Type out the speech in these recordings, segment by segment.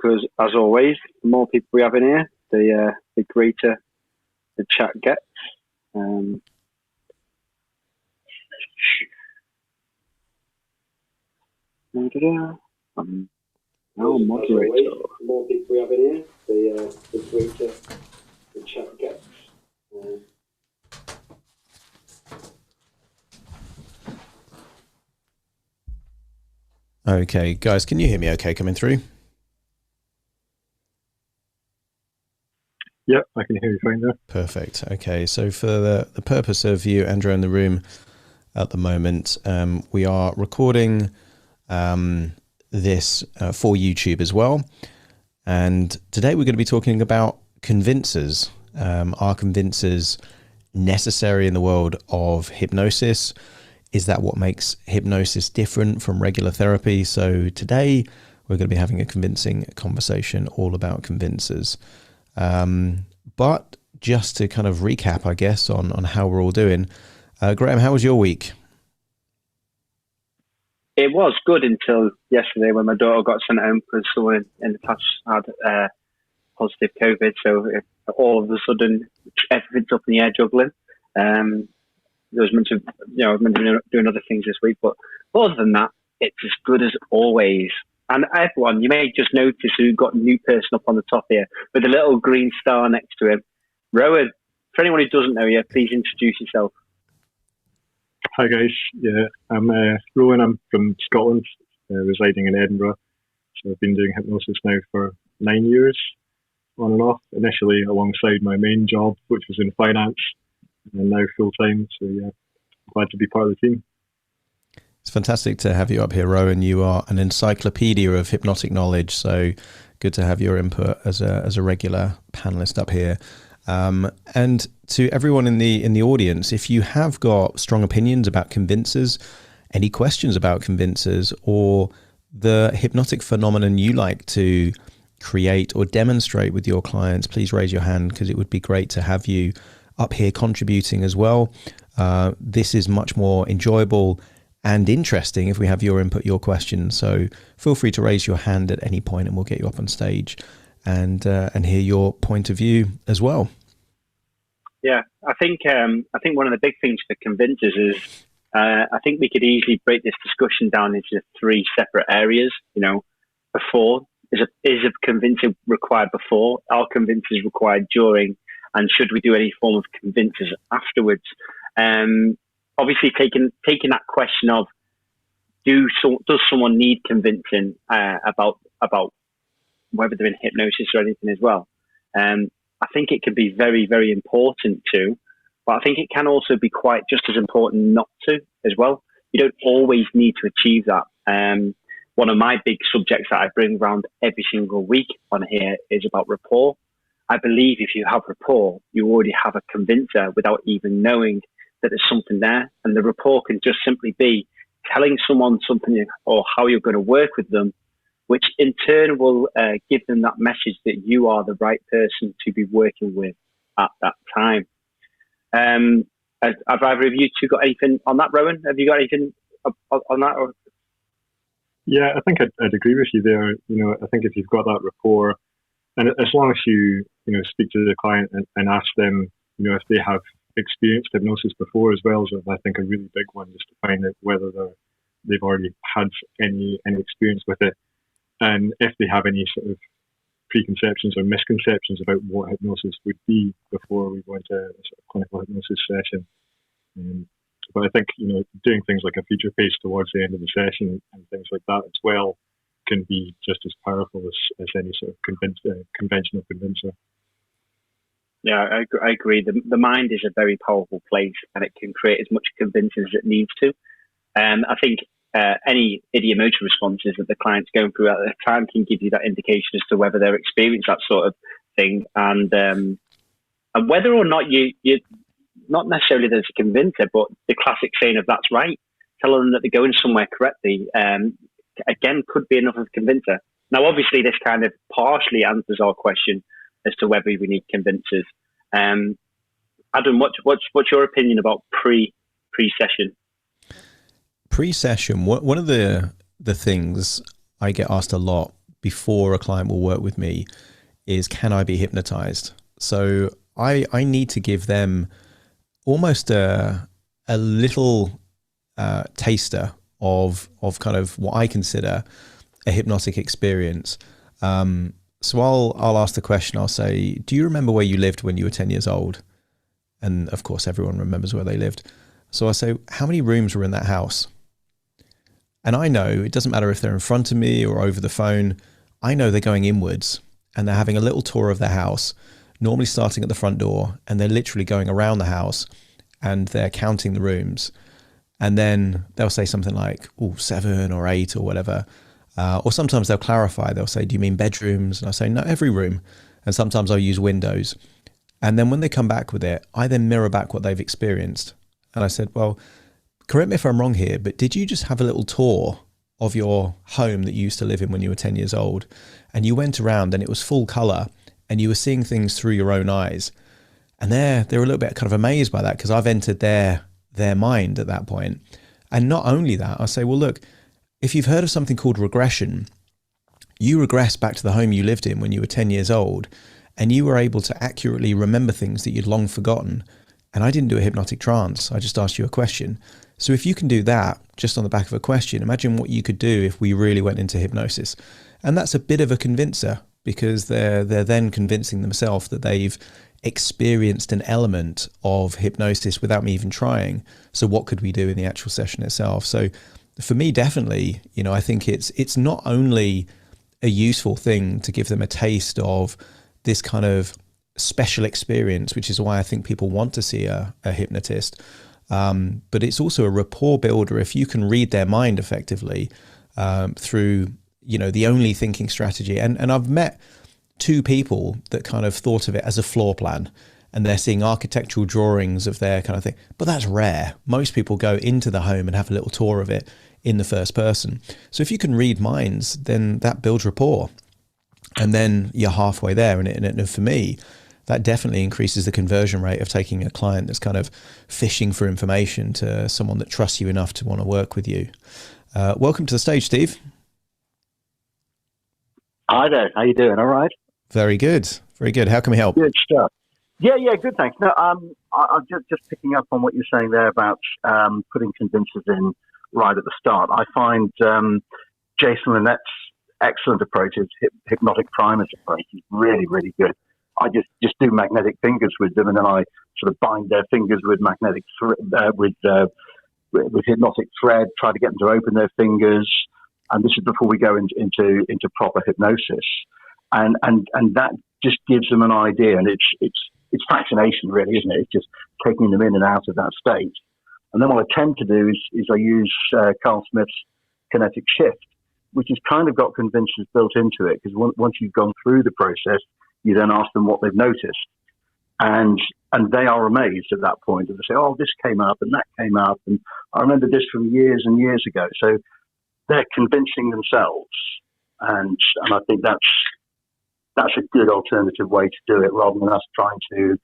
because, as always, the more people we have in here, the greater the chat gets. Now moderator. The more people we have in here, the greater the chat gets. Okay, guys, can you hear me okay coming through? Yeah, I can hear you fine there. Perfect. Okay, so for the purpose of you, Andrew, in the room at the moment, we are recording this for YouTube as well. And today we're going to be talking about convincers. Are convincers necessary in the world of hypnosis? Is that what makes hypnosis different from regular therapy? So today we're going to be having a convincing conversation all about convincers. But just to kind of recap, I guess, on how we're all doing. Graham, how was your week? It was good until yesterday when my daughter got sent home because someone in the class had positive COVID. So all of a sudden, everything's up in the air juggling. I was meant to be doing other things this week, but other than that, it's as good as always. And everyone, you may just notice we've got a new person up on the top here with a little green star next to him. Rowan, for anyone who doesn't know you, please introduce yourself. Hi guys, yeah, I'm Rowan. I'm from Scotland, residing in Edinburgh. So I've been doing hypnosis now for 9 years, on and off. Initially alongside my main job, which was in finance, and now full time. So yeah, glad to be part of the team. It's fantastic to have you up here, Rowan. You are an encyclopedia of hypnotic knowledge, so good to have your input as a regular panelist up here. And to everyone in the audience, if you have got strong opinions about convincers, any questions about convincers, or the hypnotic phenomenon you like to create or demonstrate with your clients, please raise your hand, because it would be great to have you up here contributing as well. This is much more enjoyable and interesting if we have your input, your questions. So feel free to raise your hand at any point and we'll get you up on stage and hear your point of view as well. Yeah, I think one of the big things for convincers is I think we could easily break this discussion down into three separate areas. Before, is a convincer required before? Are convincers required during? And should we do any form of convincers afterwards? Obviously, taking that question of does someone need convincing about whether they're in hypnosis or anything as well? I think it can be very, very important to, but I think it can also be quite just as important not to as well. You don't always need to achieve that. One of my big subjects that I bring around every single week on here is about rapport. I believe if you have rapport, you already have a convincer without even knowing that there's something there. And the rapport can just simply be telling someone something or how you're going to work with them, which in turn will give them that message that you are the right person to be working with at that time. Have either of you two got anything on that, Rowan? Have you got anything on that? Or? Yeah, I think I'd agree with you there. I think if you've got that rapport, and as long as you speak to the client and ask them, if they have experienced hypnosis before as well, is I think a really big one, just to find out whether they've already had any experience with it, and if they have any sort of preconceptions or misconceptions about what hypnosis would be before we go into a sort of clinical hypnosis session. But I think doing things like a feature pace towards the end of the session and things like that as well can be just as powerful as any sort of conventional convincer. Yeah, I agree. The mind is a very powerful place, and it can create as much convincing as it needs to. I think any idiomotor responses that the client's going through at the time can give you that indication as to whether they're experiencing that sort of thing, and whether or not you not necessarily there's a convincer, but the classic saying of "that's right," telling them that they're going somewhere correctly, again could be enough of a convincer. Now, obviously, this kind of partially answers our question as to whether we need convincers. Adam, what's your opinion about pre-session? Pre-session, one of the things I get asked a lot before a client will work with me is, can I be hypnotized? So I need to give them almost a little taster of kind of what I consider a hypnotic experience. So I'll ask the question. I'll say, do you remember where you lived when you were 10 years old? And of course, everyone remembers where they lived. So I say, how many rooms were in that house? And I know it doesn't matter if they're in front of me or over the phone. I know they're going inwards and they're having a little tour of the house, normally starting at the front door, and they're literally going around the house and they're counting the rooms. And then they'll say something like, 7 or 8 or whatever. Or sometimes they'll clarify. They'll say, do you mean bedrooms? And I say, no, every room. And sometimes I'll use windows. And then when they come back with it, I then mirror back what they've experienced. And I said, well, correct me if I'm wrong here, but did you just have a little tour of your home that you used to live in when you were 10 years old? And you went around and it was full color and you were seeing things through your own eyes. And they're a little bit kind of amazed by that, because I've entered their mind at that point. And not only that, I say, well, look, if you've heard of something called regression, you regress back to the home you lived in when you were 10 years old, and you were able to accurately remember things that you'd long forgotten. And I didn't do a hypnotic trance. I just asked you a question. So if you can do that just on the back of a question, imagine what you could do if we really went into hypnosis. And that's a bit of a convincer, because they're then convincing themselves that they've experienced an element of hypnosis without me even trying. So what could we do in the actual session itself? So for me, definitely, I think it's not only a useful thing to give them a taste of this kind of special experience, which is why I think people want to see a hypnotist, but it's also a rapport builder. If you can read their mind effectively through, the only thinking strategy. And I've met 2 people that kind of thought of it as a floor plan, and they're seeing architectural drawings of their kind of thing. But that's rare. Most people go into the home and have a little tour of it in the first person. So if you can read minds, then that builds rapport. And then you're halfway there. And for me, that definitely increases the conversion rate of taking a client that's kind of fishing for information to someone that trusts you enough to want to work with you. Welcome to the stage, Steve. Hi there. How you doing? All right? Very good. Very good. How can we help? Good stuff. Yeah, good, thanks. No, I'm just picking up on what you're saying there about putting convincers in right at the start. I find Jason Linnett's excellent approach, his hypnotic primers approach, is really, really good. I just do magnetic fingers with them, and then I sort of bind their fingers with magnetic with hypnotic thread, try to get them to open their fingers. And this is before we go into proper hypnosis, and that just gives them an idea, and it's fascination, really, isn't it? It's just taking them in and out of that state. And then what I tend to do is I use Carl Smith's kinetic shift, which has kind of got convincers built into it, because once you've gone through the process, you then ask them what they've noticed. And they are amazed at that point. And they say, oh, this came up and that came up. And I remember this from years and years ago. So they're convincing themselves. And I think that's a good alternative way to do it, rather than us trying to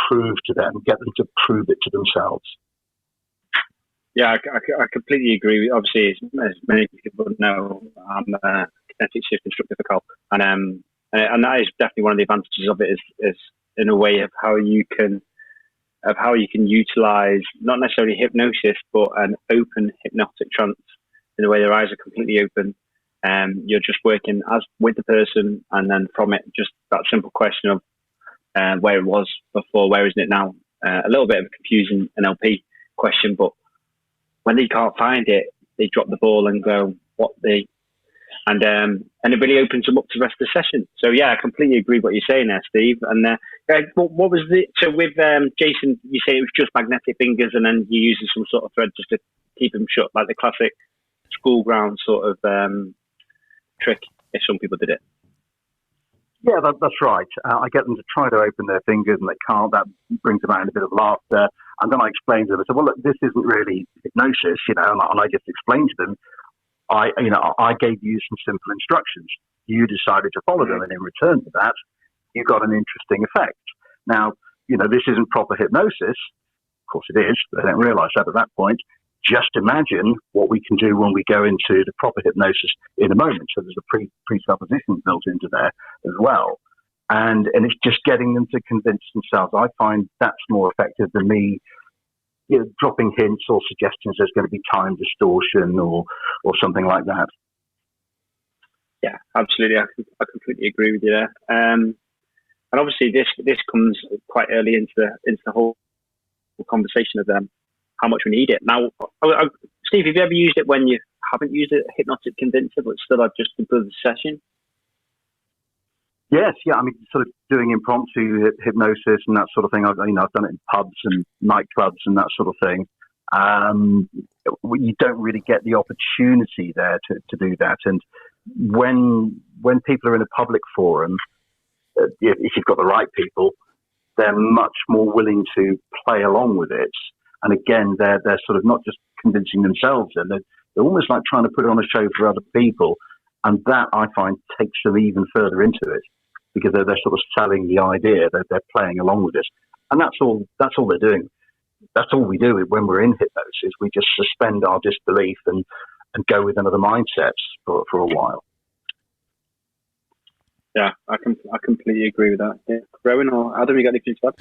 prove to them, get them to prove it to themselves. Yeah, I completely agree. Obviously, as many people know, I'm a kinetic shift instructor for Carl, and that is definitely one of the advantages of it. Is in a way of how you can utilize not necessarily hypnosis, but an open hypnotic trance, in a way their eyes are completely open. You're just working with the person, and then from it, just that simple question of where it was before, where isn't it now? A little bit of a confusing NLP question, but when they can't find it, they drop the ball and go, and it really opens them up to the rest of the session. So yeah, I completely agree with what you're saying there, Steve. And what was so with Jason? You say it was just magnetic fingers, and then you using some sort of thread just to keep them shut, like the classic school ground sort of trick, if some people did it. Yeah, that's right. I get them to try to open their fingers, and they can't. That brings them out in a bit of laughter. And then I explain to them, I said, well, look, this isn't really hypnosis, and I just explained to them, I gave you some simple instructions. You decided to follow them, and in return for that, you got an interesting effect. Now, this isn't proper hypnosis. Of course it is. They don't realise that at that point. just imagine what we can do when we go into the proper hypnosis in a moment. So there's a presupposition built into there as well. And it's just getting them to convince themselves. I find that's more effective than me dropping hints or suggestions there's going to be time distortion or something like that. Yeah, absolutely. I completely agree with you there. And obviously this comes quite early into the whole conversation of how much we need it. Now, Steve, have you ever used it when you haven't used a hypnotic convincer but still have just a good session? Yes, yeah. I mean, sort of doing impromptu hypnosis and that sort of thing. I've done it in pubs and nightclubs and that sort of thing. You don't really get the opportunity there to do that. And when people are in a public forum, if you've got the right people, they're much more willing to play along with it. And again, they're sort of not just convincing themselves, and they're almost like trying to put on a show for other people. And that, I find, takes them even further into it, because they're sort of selling the idea, they're playing along with it. And that's all they're doing. That's all we do when we're in hypnosis. We just suspend our disbelief and go with another mindset for a while. Yeah, I completely agree with that. Yeah. Rowan or Adam, you got anything to add?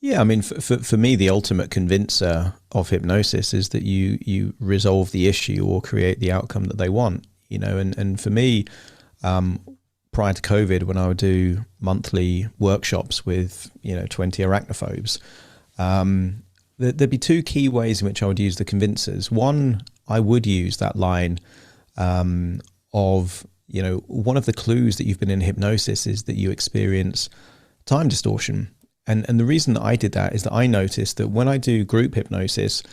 Yeah, I mean, for me, the ultimate convincer of hypnosis is that you resolve the issue or create the outcome that they want, and for me, prior to COVID, when I would do monthly workshops with, 20 arachnophobes, there'd be two key ways in which I would use the convincers. One, I would use that line of, one of the clues that you've been in hypnosis is that you experience time distortion. And the reason that I did that is that I noticed that when I do group hypnosis,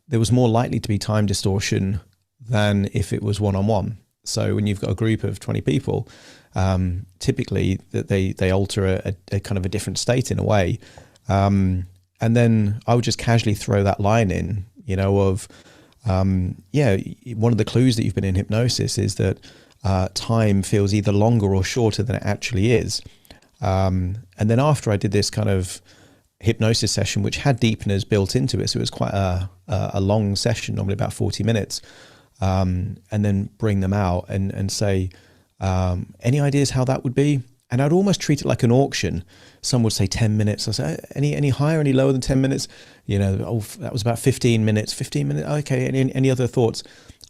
there was more likely to be time distortion than if it was one-on-one. So when you've got a group of 20 people, typically that they alter a kind of a different state in a way. And then I would just casually throw that line in, of, one of the clues that you've been in hypnosis is that time feels either longer or shorter than it actually is. And then after I did this kind of hypnosis session, which had deepeners built into it, so it was quite a long session, normally about 40 minutes, and then bring them out and say, any ideas how that would be? And I'd almost treat it like an auction. Some would say 10 minutes. I say, any higher, any lower than 10 minutes? That was about 15 minutes. 15 minutes. Okay. Any other thoughts?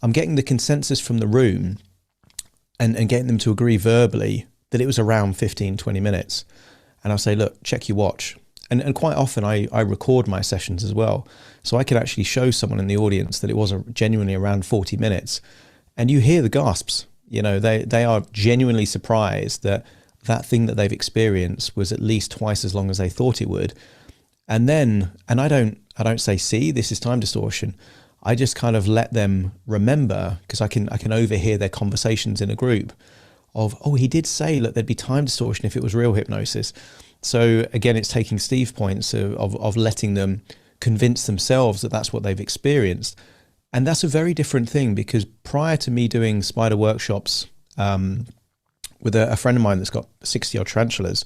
I'm getting the consensus from the room and getting them to agree verbally that it was around 15, 20 minutes. And I'll say, look, check your watch. And quite often I record my sessions as well. So I could actually show someone in the audience that it was genuinely around 40 minutes. And you hear the gasps. They are genuinely surprised that thing that they've experienced was at least twice as long as they thought it would. And I don't say, see, this is time distortion. I just kind of let them remember, because I can overhear their conversations in a group of, oh, he did say that there'd be time distortion if it was real hypnosis. So again, it's taking Steve's points of letting them convince themselves that that's what they've experienced. And that's a very different thing, because prior to me doing spider workshops with a friend of mine that's got 60 odd tarantulas,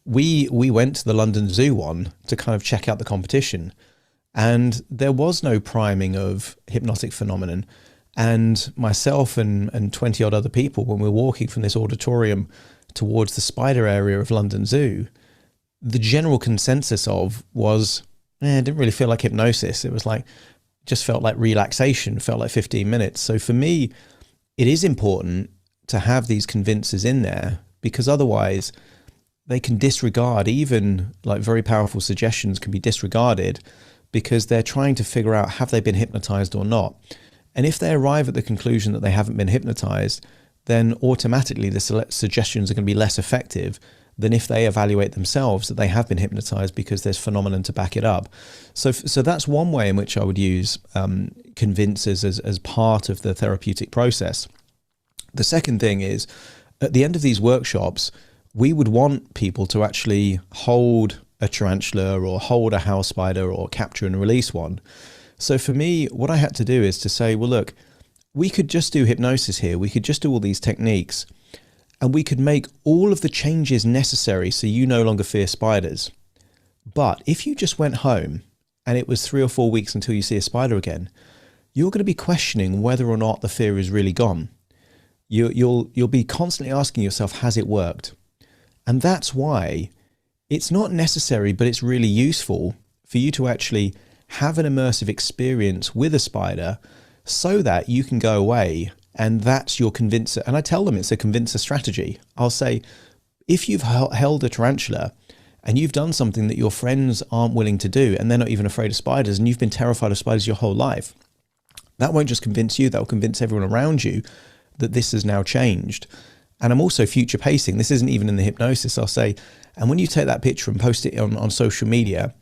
we went to the London Zoo one to kind of check out the competition. And there was no priming of hypnotic phenomenon. And myself and 20 odd other people, when we were walking from this auditorium towards the spider area of London Zoo, the general consensus was, it didn't really feel like hypnosis. It was like, just felt like relaxation, felt like 15 minutes. So for me, it is important to have these convincers in there, because otherwise they can disregard, even like very powerful suggestions can be disregarded, because they're trying to figure out, have they been hypnotized or not? And if they arrive at the conclusion that they haven't been hypnotized, then automatically the suggestions are going to be less effective than if they evaluate themselves that they have been hypnotized, because there's phenomenon to back it up. So that's one way in which I would use convincers as part of the therapeutic process. The second thing is, at the end of these workshops, we would want people to actually hold a tarantula or hold a house spider or capture and release one. So for me, what I had to do is to say, well, look, we could just do hypnosis here. We could just do all these techniques, and we could make all of the changes necessary so you no longer fear spiders. But if you just went home and it was 3 or 4 weeks until you see a spider again, you're going to be questioning whether or not the fear is really gone. You'll be constantly asking yourself, has it worked? And that's why it's not necessary, but it's really useful for you to actually have an immersive experience with a spider so that you can go away and that's your convincer. And I tell them it's a convincer strategy. I'll say, if you've held a tarantula and you've done something that your friends aren't willing to do, and they're not even afraid of spiders, and you've been terrified of spiders your whole life, that won't just convince you, that will convince everyone around you that this has now changed. And I'm also future pacing. This isn't even in the hypnosis. I'll say, and when you take that picture and post it on social media,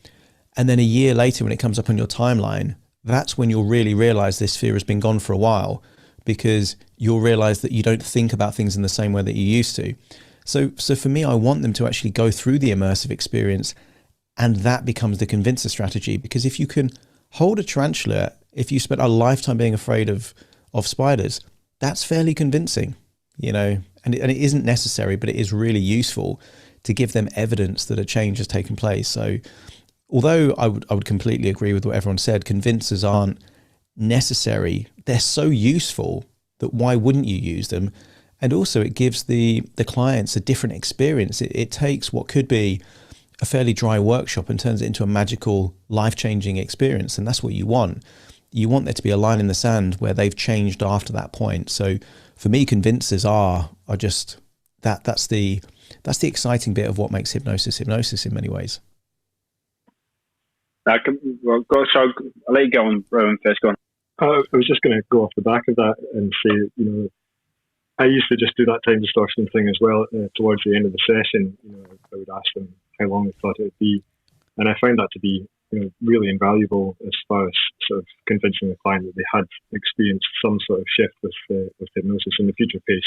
and then a year later when it comes up on your timeline, that's when you'll really realize this fear has been gone for a while, because you'll realize that you don't think about things in the same way that you used to. So for me, I want them to actually go through the immersive experience, and that becomes the convincer strategy. Because if you can hold a tarantula, if you spent a lifetime being afraid of spiders, that's fairly convincing, you know, and it isn't necessary, but it is really useful to give them evidence that a change has taken place. So although I would completely agree with what everyone said, convincers aren't necessary, they're so useful that why wouldn't you use them? And also it gives the clients a different experience. It takes what could be a fairly dry workshop and turns it into a magical, life-changing experience. And that's what you want. You want there to be a line in the sand where they've changed after that point. So for me, convincers are just that's the exciting bit of what makes hypnosis in many ways. So I'll let you go on, Rowan, first. Go on. I was just going to go off the back of that and say, you know, I used to just do that time distortion thing as well. Towards the end of the session, you know, I would ask them how long they thought it would be, and I found that to be, you know, really invaluable as far as sort of convincing the client that they had experienced some sort of shift with hypnosis. In the future pace,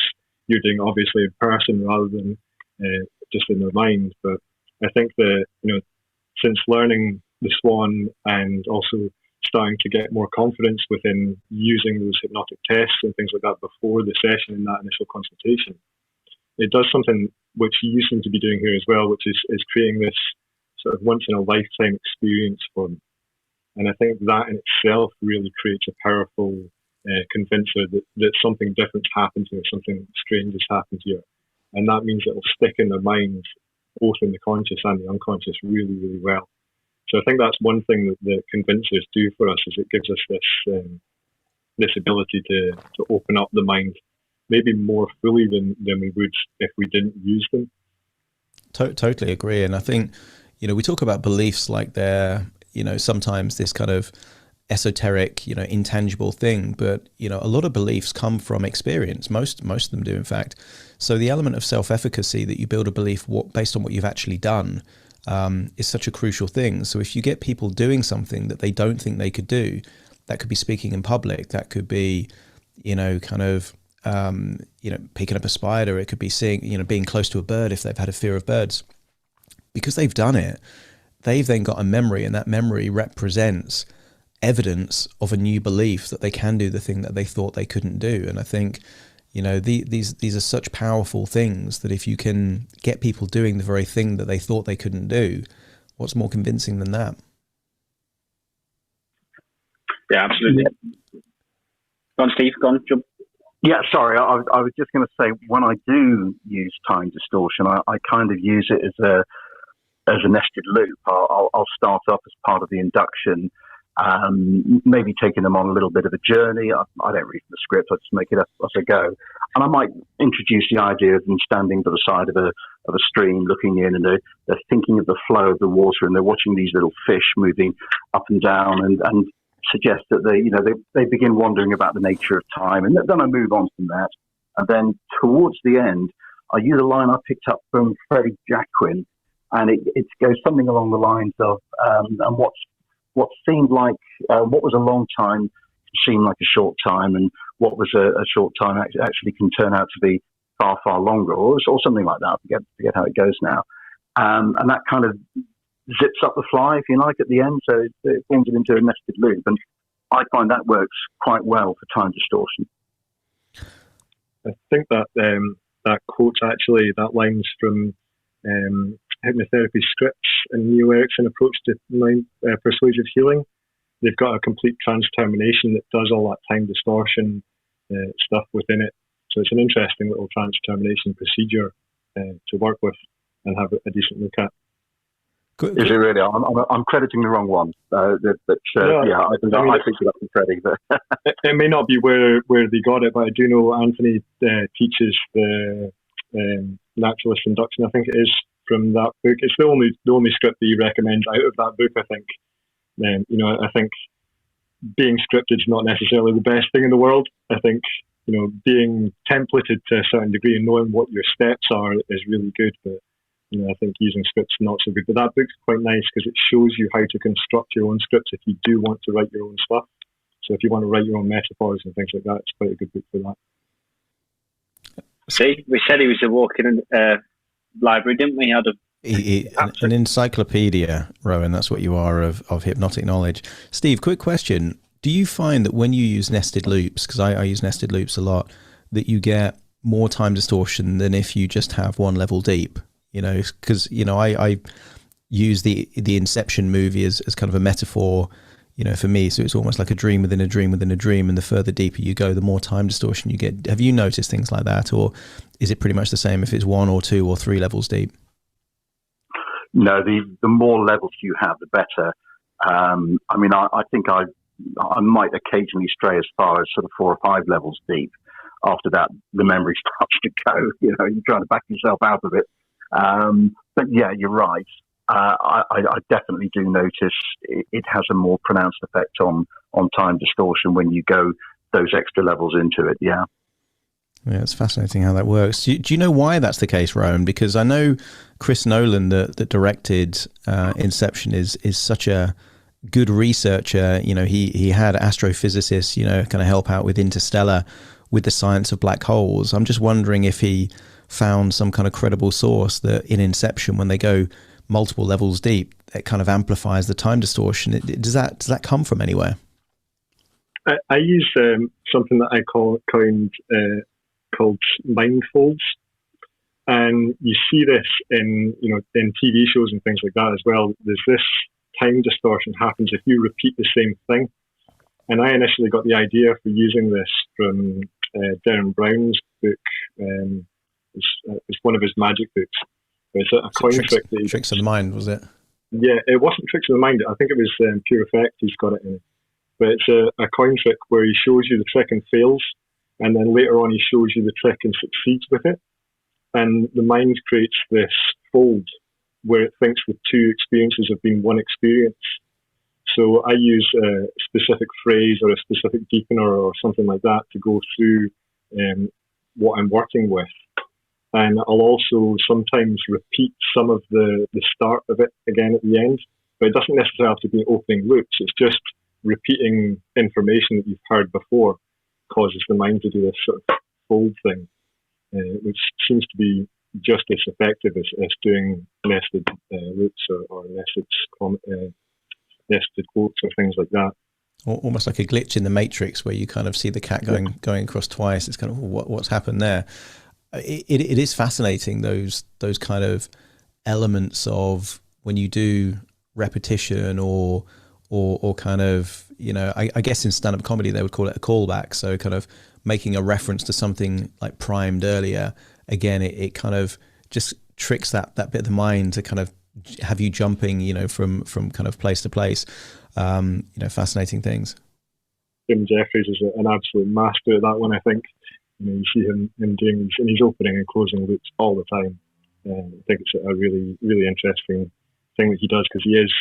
you're doing obviously in person rather than just in their mind. But I think that, you know, since learning the Swan and also starting to get more confidence within using those hypnotic tests and things like that before the session in that initial consultation, it does something which you seem to be doing here as well, which is creating this sort of once in a lifetime experience for them. And I think that in itself really creates a powerful convincer that something different's happened here, something strange has happened here. And that means it will stick in their minds, both in the conscious and the unconscious, really, really well. So I think that's one thing that the convincers do for us, is it gives us this ability to open up the mind maybe more fully than we would if we didn't use them. Totally agree. And I think, you know, we talk about beliefs like they're, you know, sometimes this kind of esoteric, you know, intangible thing, but, you know, a lot of beliefs come from experience. Most of them do, in fact. So the element of self-efficacy, that you build a belief based on what you've actually done, is such a crucial thing. So if you get people doing something that they don't think they could do, that could be speaking in public, that could be, you know, kind of, you know, picking up a spider, it could be seeing, you know, being close to a bird if they've had a fear of birds. Because they've done it, they've then got a memory, and that memory represents evidence of a new belief that they can do the thing that they thought they couldn't do. And I think, you know, these are such powerful things that if you can get people doing the very thing that they thought they couldn't do, what's more convincing than that? Yeah, absolutely. Go on, Steve. Go on, jump. Yeah, sorry. I was just going to say, when I do use time distortion, I kind of use it as a nested loop. I'll start off as part of the induction, maybe taking them on a little bit of a journey. I don't read the script; I just make it up as I go. And I might introduce the idea of them standing by the side of a stream, looking in, and they're thinking of the flow of the water, and they're watching these little fish moving up and down, and suggest that they begin wondering about the nature of time, and then I move on from that. And then towards the end, I use a line I picked up from Freddie Jacquin, and it goes something along the lines of, and what seemed like what was a long time seemed like a short time, and what was a short time actually can turn out to be far, far longer, or something like that. I forget how it goes now. And that kind of zips up the fly, if you like, at the end, so it forms it into a nested loop. And I find that works quite well for time distortion. I think that that quote, actually, that line's from hypnotherapy scripts and Neil Erickson approach to mind persuasive healing. They've got a complete trans-termination that does all that time distortion stuff within it. So it's an interesting little trans-termination procedure to work with and have a decent look at. Is it really? I'm crediting the wrong one. I think that's the credit. But it may not be where they got it, but I do know Anthony teaches the naturalist induction. I think it is from that book. It's the only script that he recommends out of that book. I think. I think being scripted is not necessarily the best thing in the world. I think being templated to a certain degree and knowing what your steps are is really good, but I think using scripts is not so good. But that book's quite nice because it shows you how to construct your own scripts if you do want to write your own stuff. So if you want to write your own metaphors and things like that, it's quite a good book for that. See, we said he was a walking library, didn't we? An encyclopedia, Rowan, that's what you are of hypnotic knowledge. Steve, quick question. Do you find that when you use nested loops, because I use nested loops a lot, that you get more time distortion than if you just have one level deep? Because I use the Inception movie as kind of a metaphor, for me. So it's almost like a dream within a dream within a dream, and the further deeper you go, the more time distortion you get. Have you noticed things like that, or is it pretty much the same if it's 1 or 2 or 3 levels deep? No, the more levels you have, the better. I think I might occasionally stray as far as sort of 4 or 5 levels deep. After that, the memory starts to go. You're trying to back yourself out of it. But yeah, you're right. I definitely do notice it has a more pronounced effect on time distortion when you go those extra levels into it. Yeah. Yeah, it's fascinating how that works. Do you know why that's the case, Rowan? Because I know Chris Nolan, that directed Inception, is such a good researcher. He had astrophysicists, kind of help out with Interstellar, with the science of black holes. I'm just wondering if he found some kind of credible source that in Inception, when they go multiple levels deep, it kind of amplifies the time distortion. Does that come from anywhere? I use something that I coined called mind folds, and you see this in TV shows and things like that as well. There's this time distortion happens if you repeat the same thing, and I initially got the idea for using this from Derren Brown's book. It's one of his magic books. It's a coin trick that Tricks of the Mind, was it? Yeah, it wasn't Tricks of the Mind. I think it was Pure Effect. He's got it in it, but it's a coin trick where he shows you the trick and fails. And then later on, he shows you the trick and succeeds with it. And the mind creates this fold where it thinks the 2 experiences have been one experience. So I use a specific phrase or a specific deepener or something like that to go through what I'm working with. And I'll also sometimes repeat some of the start of it again at the end. But it doesn't necessarily have to be opening loops. It's just repeating information that you've heard before causes the mind to do this sort of fold thing, which seems to be just as effective as doing nested loops or nested quotes or things like that. Almost like a glitch in the Matrix where you kind of see the cat going across twice. It's kind of what's happened there. It is fascinating, those kind of elements of when you do repetition or kind of, I guess in stand-up comedy they would call it a callback. So kind of making a reference to something like primed earlier. Again, it kind of just tricks that bit of the mind to kind of have you jumping, from kind of place to place. Fascinating things. Jim Jeffries is an absolute master at that one, I think. You see him doing these, and he's opening and closing loops all the time. I think it's a really, really interesting thing that he does because he is,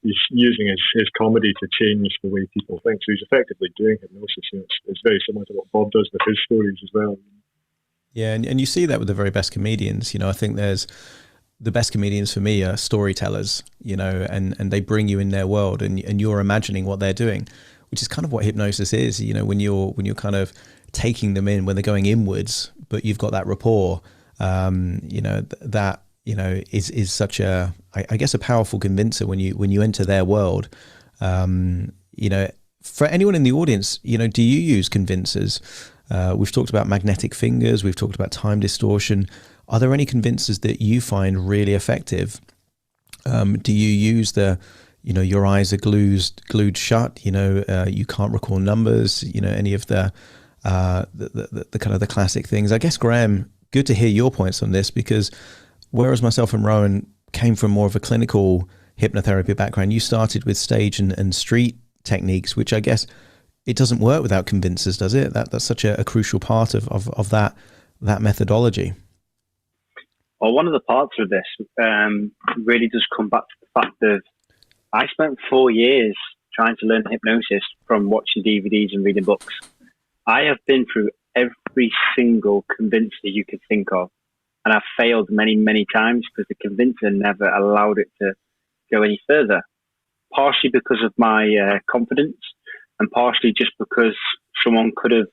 he's using his comedy to change the way people think. So he's effectively doing hypnosis. It's very similar to what Bob does with his stories as well. Yeah, and you see that with the very best comedians. I think there's the best comedians for me are storytellers, and they bring you in their world and you're imagining what they're doing, which is kind of what hypnosis is, when you're kind of taking them in when they're going inwards, but you've got that rapport, that is such a, I guess, a powerful convincer when you enter their world. For anyone in the audience, do you use convincers? We've talked about magnetic fingers. We've talked about time distortion. Are there any convincers that you find really effective? Do you use your eyes are glued shut, you can't recall numbers, any of the kind of the classic things? I guess, Graham, good to hear your points on this, because whereas myself and Rowan came from more of a clinical hypnotherapy background, you started with stage and street techniques, which I guess it doesn't work without convincers, does it? That's such a crucial part of that methodology. Well, one of the parts of this really does come back to the fact that I spent 4 years trying to learn hypnosis from watching DVDs and reading books. I have been through every single convincer you could think of, and I've failed many, many times because the convincer never allowed it to go any further, partially because of my confidence, and partially just because someone could have,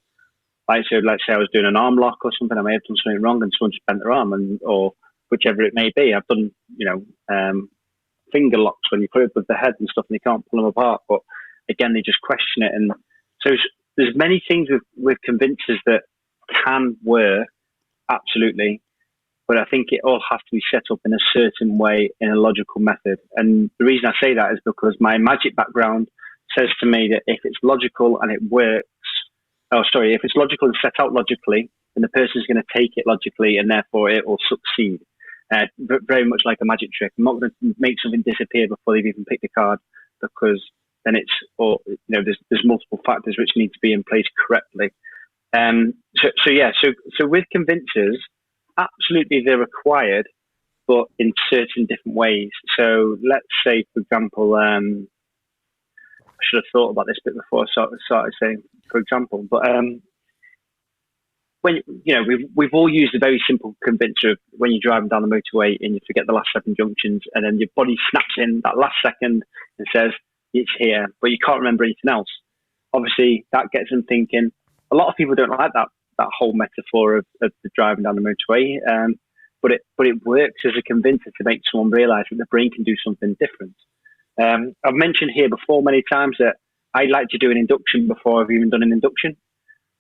let's say I was doing an arm lock or something, I may have done something wrong and someone just bent their arm, or whichever it may be. I've done, finger locks when you put it with the head and stuff and you can't pull them apart, but again, they just question it. And so there's many things with convincers that can work, absolutely, but I think it all has to be set up in a certain way, in a logical method. And the reason I say that is because my magic background says to me that if it's logical and it works, if it's logical and set out logically, then the person's going to take it logically and therefore it will succeed. Very much like a magic trick. I'm not going to make something disappear before they've even picked the card, because then there's multiple factors which need to be in place correctly. So with convincers, absolutely they're required, but in certain different ways. So let's say, for example, I should have thought about this bit before I started saying, for example, but when we've all used a very simple convincer of when you're driving down the motorway and you forget the last 7 junctions, and then your body snaps in that last second and says it's here, but you can't remember anything else. Obviously, that gets them thinking. A lot of people don't like that whole metaphor of the driving down the motorway, but it works as a convincer to make someone realise that the brain can do something different. I've mentioned here before many times that I like to do an induction before I've even done an induction.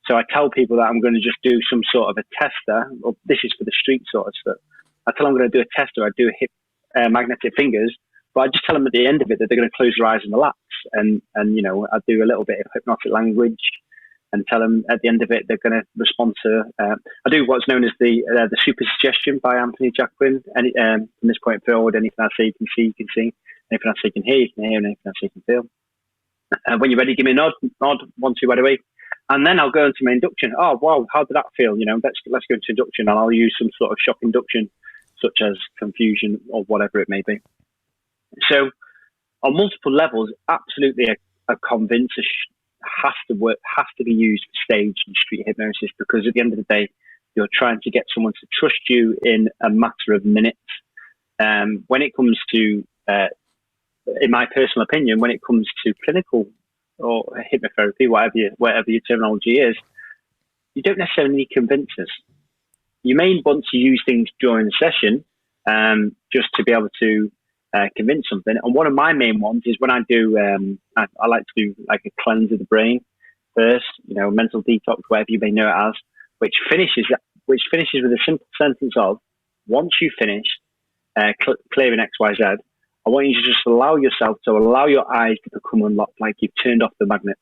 So I tell people that I'm going to just do some sort of a tester, or this is for the street sort of stuff. I tell them I'm going to do a tester. I do a hip magnetic fingers, but I just tell them at the end of it that they're going to close their eyes and relax. And I do a little bit of hypnotic language and tell them at the end of it they're going to respond to. I do what's known as the super suggestion by Anthony Jacquin. And from this point forward, anything I say you can see. Anything I say you can hear, and anything I say you can feel. When you're ready, give me a nod, 1, 2, right away. And then I'll go into my induction. Oh, wow, how did that feel? Let's go into induction, and I'll use some sort of shock induction, such as confusion or whatever it may be. So on multiple levels, absolutely a convincer has to be used for stage and street hypnosis, because at the end of the day, you're trying to get someone to trust you in a matter of minutes. When it comes to, in my personal opinion, when it comes to clinical or hypnotherapy, whatever your terminology is, you don't necessarily need convincers. You may want to use things during the session just to be able to convince something. And one of my main ones is when I do, I like to do like a cleanse of the brain first, mental detox, whatever you may know it as, which finishes with a simple sentence of, once you finish clearing X, Y, Z, I want you to just allow yourself to allow your eyes to become unlocked, like you've turned off the magnets.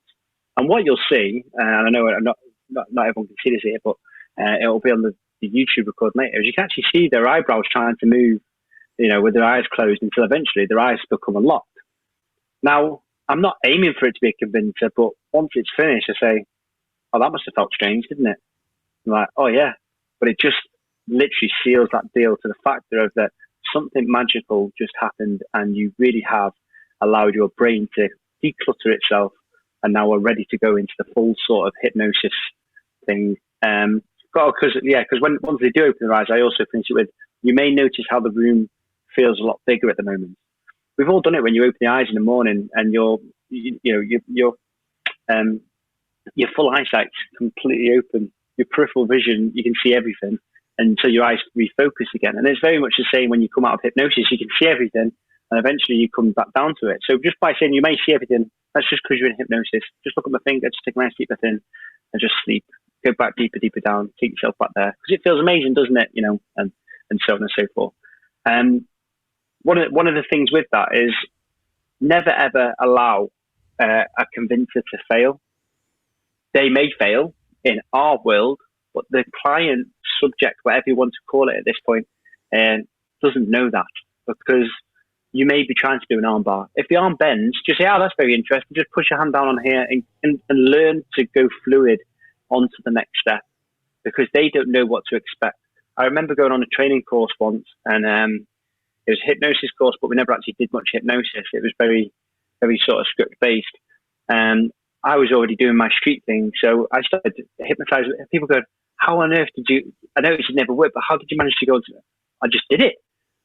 And what you'll see, and I know not everyone can see this here, but it'll be on the YouTube record later, is you can actually see their eyebrows trying to move, with their eyes closed, until eventually their eyes become unlocked. Now, I'm not aiming for it to be a convincer, but once it's finished, I say, oh, that must have felt strange, didn't it? I'm like, oh yeah, but it just literally seals that deal to the factor of that something magical just happened, and you really have allowed your brain to declutter itself, and now we're ready to go into the full sort of hypnosis thing. Because once they do open their eyes, I also finish it with, you may notice how the room feels a lot bigger at the moment. We've all done it when you open the eyes in the morning and your full eyesight's completely open. Your peripheral vision, you can see everything until your eyes refocus again. And it's very much the same when you come out of hypnosis. You can see everything, and eventually you come back down to it. So just by saying you may see everything, that's just because you're in hypnosis. Just look at my finger, just take a nice deep breath in and just sleep. go back deeper down, take yourself back there, because it feels amazing, doesn't it? And so on and so forth. One of the things with that is never ever allow a convincer to fail. They may fail in our world, but the client, subject, whatever you want to call it at this point, doesn't know that, because you may be trying to do an arm bar. If the arm bends, just say, oh, that's very interesting. Just push your hand down on here and learn to go fluid onto the next step, because they don't know what to expect. I remember going on a training course once, and it was a hypnosis course, but we never actually did much hypnosis. It was very, very sort of script based. I was already doing my street thing, so I started hypnotizing. People go, how on earth did you, I know it never worked, but how did you manage to go? I just did it.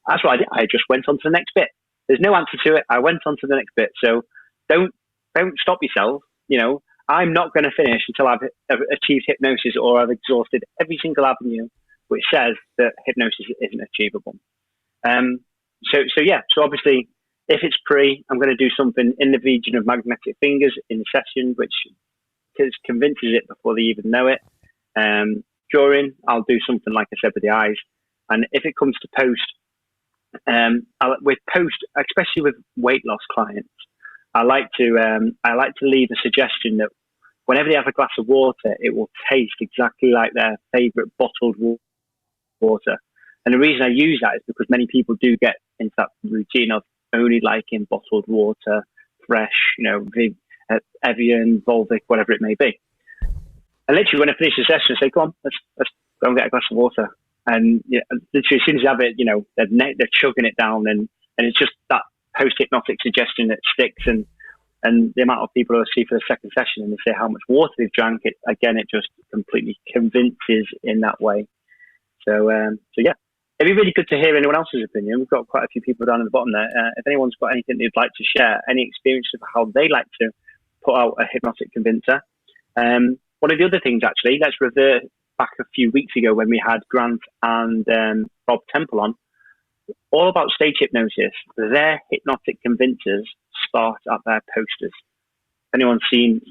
That's what I did. I just went on to the next bit. There's no answer to it. I went on to the next bit. So don't stop yourself. I'm not going to finish until I've achieved hypnosis, or I've exhausted every single avenue which says that hypnosis isn't achievable. So obviously, if it's pre, I'm going to do something in the region of magnetic fingers in the session, which convinces it before they even know it. During, I'll do something like I said with the eyes. And if it comes to post, with post, especially with weight loss clients, I like to leave a suggestion that whenever they have a glass of water, it will taste exactly like their favorite bottled water. And the reason I use that is because many people do get into that routine of only liking bottled water, fresh, Evian, Volvic, whatever it may be. And literally, when I finish the session, I say, "Come on, let's go and get a glass of water." And literally, as soon as you have it, they're chugging it down, and it's just that post-hypnotic suggestion that sticks. And the amount of people I see for the second session, and they say how much water they've drank, it just completely convinces in that way. So yeah. It'd be really good to hear anyone else's opinion. We've got quite a few people down at the bottom there. If anyone's got anything they'd like to share, any experience of how they like to put out a hypnotic convincer. One of the other things, actually, let's revert back a few weeks ago when we had Grant and Rob Temple on, all about stage hypnosis. Their hypnotic convincers start at their posters. If anyone's seen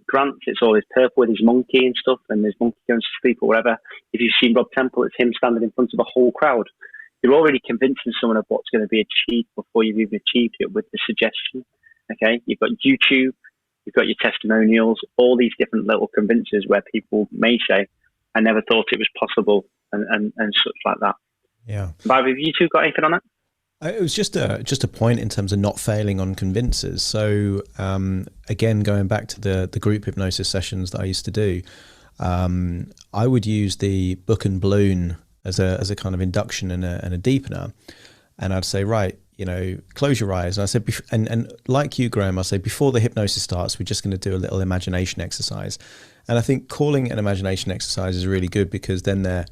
Grant, it's always purple with his monkey and stuff, and his monkey going to sleep or whatever. If you've seen Rob Temple, it's him standing in front of a whole crowd. You're already convincing someone of what's going to be achieved before you've even achieved it with the suggestion. Okay, you've got YouTube, you've got your testimonials, all these different little convincers where people may say, "I never thought it was possible," and such like that. Yeah. Have you two got anything on that? It was just a point in terms of not failing on convincers. So again, going back to the group hypnosis sessions that I used to do, I would use the book and balloon as a kind of induction and a deepener, and I'd say, right, close your eyes. And I said, and like you, Graham, I say before the hypnosis starts, we're just going to do a little imagination exercise. And I think calling it an imagination exercise is really good, because then their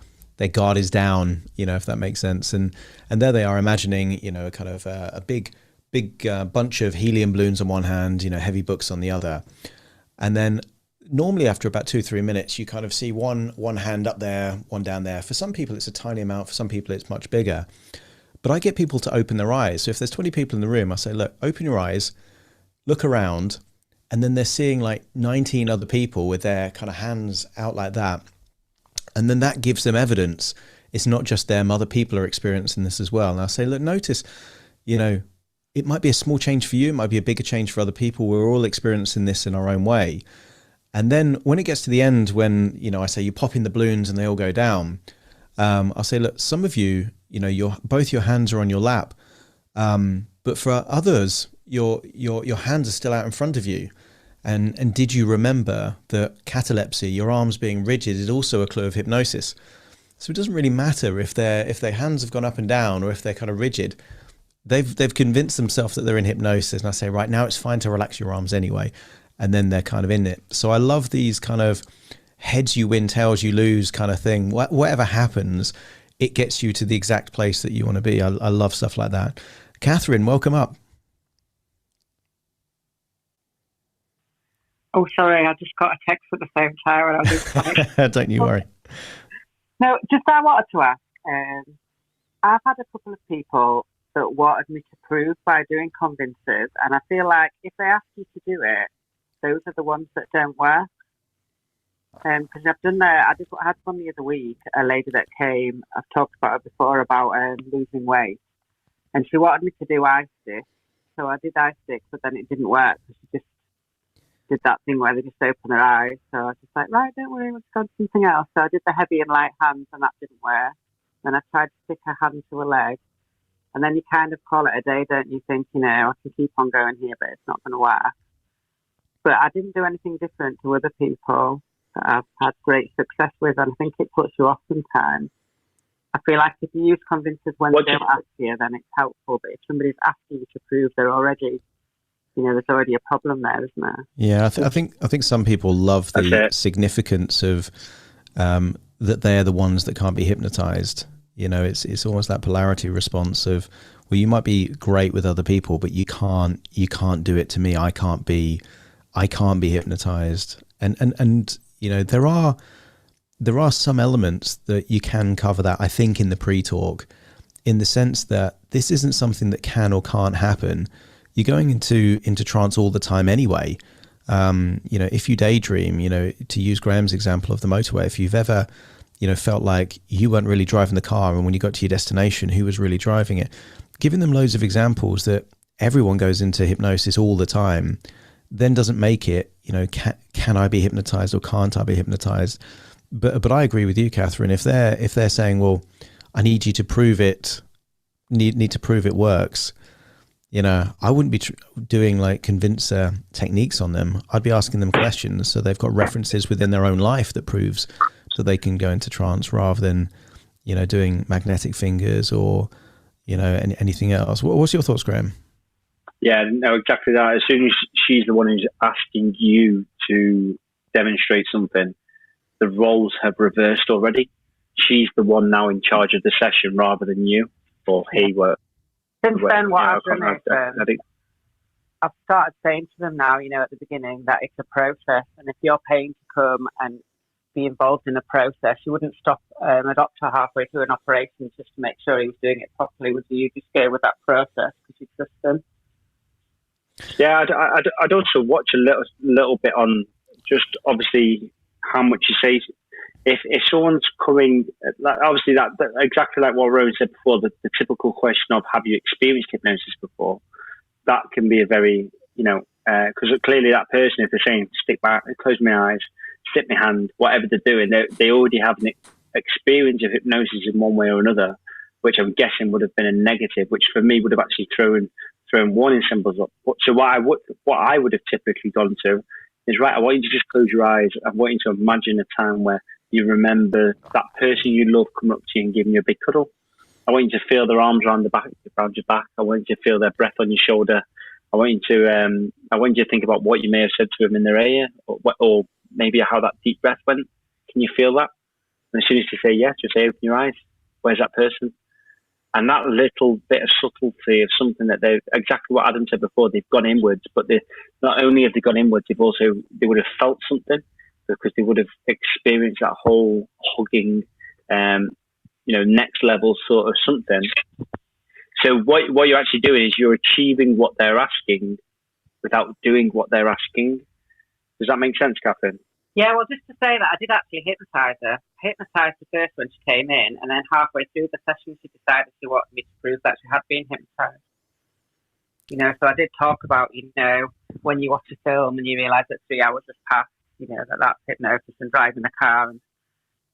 guard is down, if that makes sense. And there they are imagining, kind of a big bunch of helium balloons on one hand, heavy books on the other. And then normally after about 2-3 minutes, you kind of see one hand up there, one down there. For some people, it's a tiny amount. For some people, it's much bigger. But I get people to open their eyes. So if there's 20 people in the room, I say, look, open your eyes, look around. And then they're seeing like 19 other people with their kind of hands out like that. And then that gives them evidence. It's not just them, other people are experiencing this as well. And I say, look, notice, it might be a small change for you. It might be a bigger change for other people. We're all experiencing this in our own way. And then when it gets to the end, when, I say you pop in the balloons and they all go down, I'll say, look, some of you, both your hands are on your lap. But for others, your hands are still out in front of you. And did you remember that catalepsy, your arms being rigid, is also a clue of hypnosis? So it doesn't really matter if their hands have gone up and down or if they're kind of rigid. They've convinced themselves that they're in hypnosis. And I say, right, now it's fine to relax your arms anyway. And then they're kind of in it. So I love these kind of heads you win, tails you lose kind of thing. Whatever happens, it gets you to the exact place that you want to be. I love stuff like that. Catherine, welcome up. Oh, sorry, I just got a text at the same time and I was Don't you worry. No, just I wanted to ask, I've had a couple of people that wanted me to prove by doing convincers, and I feel like if they ask you to do it, those are the ones that don't work. Because I had one the other week, a lady that came, I've talked about her before, about losing weight. And she wanted me to do eye stick. So I did eye stick, but then it didn't work. So she just did that thing where they just open their eyes. So I was just like, right, don't worry, let's go to something else. So I did the heavy and light hands, and that didn't work. Then I tried to stick her hand to her leg. And then you kind of call it a day, don't you? Think, I can keep on going here, but it's not going to work. But I didn't do anything different to other people that I've had great success with, and I think it puts you off sometimes. I feel like if you use convincers when they don't ask you, then it's helpful. But if somebody's asking you to prove they're already, there's already a problem there, isn't there? Yeah, I think some people love the significance of that they're the ones that can't be hypnotized. It's almost that polarity response of, well, you might be great with other people, but you can't do it to me. I can't be hypnotized. And there are some elements that you can cover that, I think, in the pre-talk, in the sense that this isn't something that can or can't happen. You're going into trance all the time anyway. If you daydream, to use Graham's example of the motorway, if you've ever, felt like you weren't really driving the car, and when you got to your destination, who was really driving it, giving them loads of examples that everyone goes into hypnosis all the time, then doesn't make it, can I be hypnotized or can't I be hypnotized? But I agree with you, Catherine. If they're saying, well, I need you to prove it, need to prove it works, I wouldn't be doing like convincer techniques on them. I'd be asking them questions so they've got references within their own life that proves that they can go into trance, rather than doing magnetic fingers or anything else. What's your thoughts, Graham? Yeah, no, exactly that. As soon as she's the one who's asking you to demonstrate something, the roles have reversed already. She's the one now in charge of the session rather than you or he were. Since then, what I've done is I've started saying to them now, at the beginning, that it's a process. And if you're paying to come and be involved in a process, you wouldn't stop a doctor halfway through an operation just to make sure he was doing it properly, would you? You'd just go with that process because you trust them. Yeah, I'd also watch a little bit on just obviously how much you say. If someone's coming, obviously that exactly like what Rowan said before, the typical question of have you experienced hypnosis before, that can be a very, because clearly that person, if they're saying stick back, close my eyes, stick my hand, whatever they're doing, they already have an experience of hypnosis in one way or another, which I'm guessing would have been a negative, which for me would have actually thrown warning symbols up. So what I would have typically gone to is, right, I want you to just close your eyes. I want you to imagine a time where you remember that person you love coming up to you and giving you a big cuddle. I want you to feel their arms around your back. I want you to feel their breath on your shoulder. I want you to think about what you may have said to them in their ear, or maybe how that deep breath went. Can you feel that? And as soon as you say yes, just say, open your eyes. Where's that person? And that little bit of subtlety of something that exactly what Adam said before, they've gone inwards, but not only have they gone inwards, they would have felt something, because they would have experienced that whole hugging, next level sort of something. So what you're actually doing is you're achieving what they're asking without doing what they're asking. Does that make sense, Catherine? Yeah, well, just to say that I did actually hypnotise her. I hypnotised her first when she came in, and then halfway through the session, she decided she wanted me to prove that she had been hypnotised. So I did talk about, when you watch a film and you realise that 3 hours has passed, that's hypnosis, and driving the car and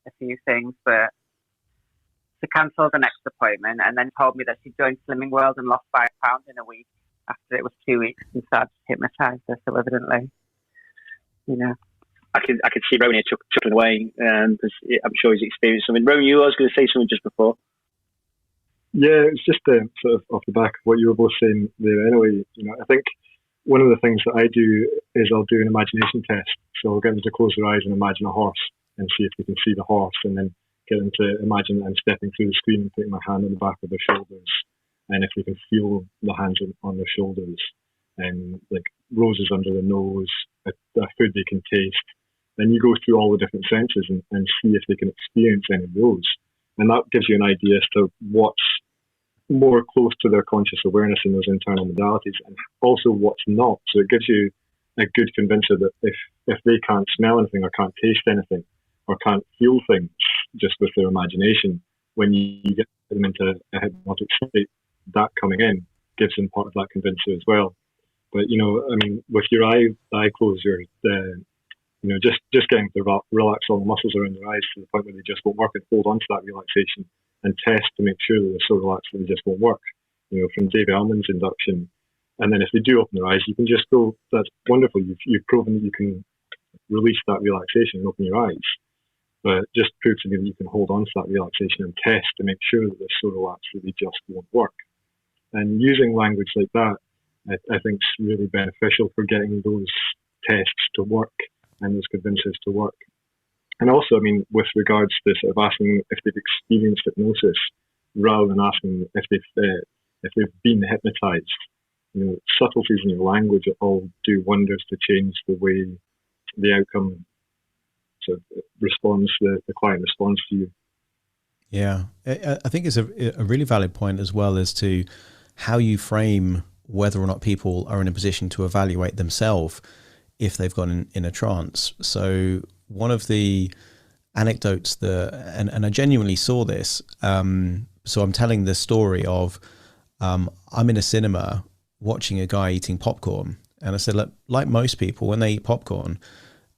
a few things. But she cancelled the next appointment and then told me that she'd joined Slimming World and lost 5 pounds in a week after it was 2 weeks, and so I just hypnotised her. So evidently, I could see Rowan here chuckling away, because I'm sure he's experienced something. Rowan, you were going to say something just before. Yeah, it's just sort of off the back of what you were both saying there. Anyway, I think one of the things that I do is I'll do an imagination test. So I'll get them to close their eyes and imagine a horse and see if they can see the horse, and then get them to imagine I'm stepping through the screen and putting my hand on the back of their shoulders, and if they can feel the hands on their shoulders, and like roses under their nose, a food they can taste. Then you go through all the different senses and see if they can experience any of those. And that gives you an idea as to what's more close to their conscious awareness in those internal modalities, and also what's not. So it gives you a good convincer that if they can't smell anything or can't taste anything or can't feel things just with their imagination, when you get them into a hypnotic state, that coming in gives them part of that convincer as well. But, with your eye closed, just getting to relax all the muscles around their eyes to the point where they just won't work, and hold on to that relaxation and test to make sure that they're so relaxed that they just won't work. From Dave Ellman's induction. And then if they do open their eyes, you can just go, that's wonderful. You've proven that you can release that relaxation and open your eyes. But just prove to me that you can hold on to that relaxation and test to make sure that they're so relaxed that they just won't work. And using language like that, I think is really beneficial for getting those tests to work and those convincers to work. And also, with regards to sort of asking if they've experienced hypnosis, rather than asking if they've been hypnotized, subtleties in your language all do wonders to change the way the outcome sort of responds, the client responds to you. Yeah, I think it's a really valid point as well as to how you frame whether or not people are in a position to evaluate themselves if they've gone in a trance. So one of the anecdotes and I genuinely saw this, so I'm telling the story of I'm in a cinema watching a guy eating popcorn, and I said, look, like most people, when they eat popcorn,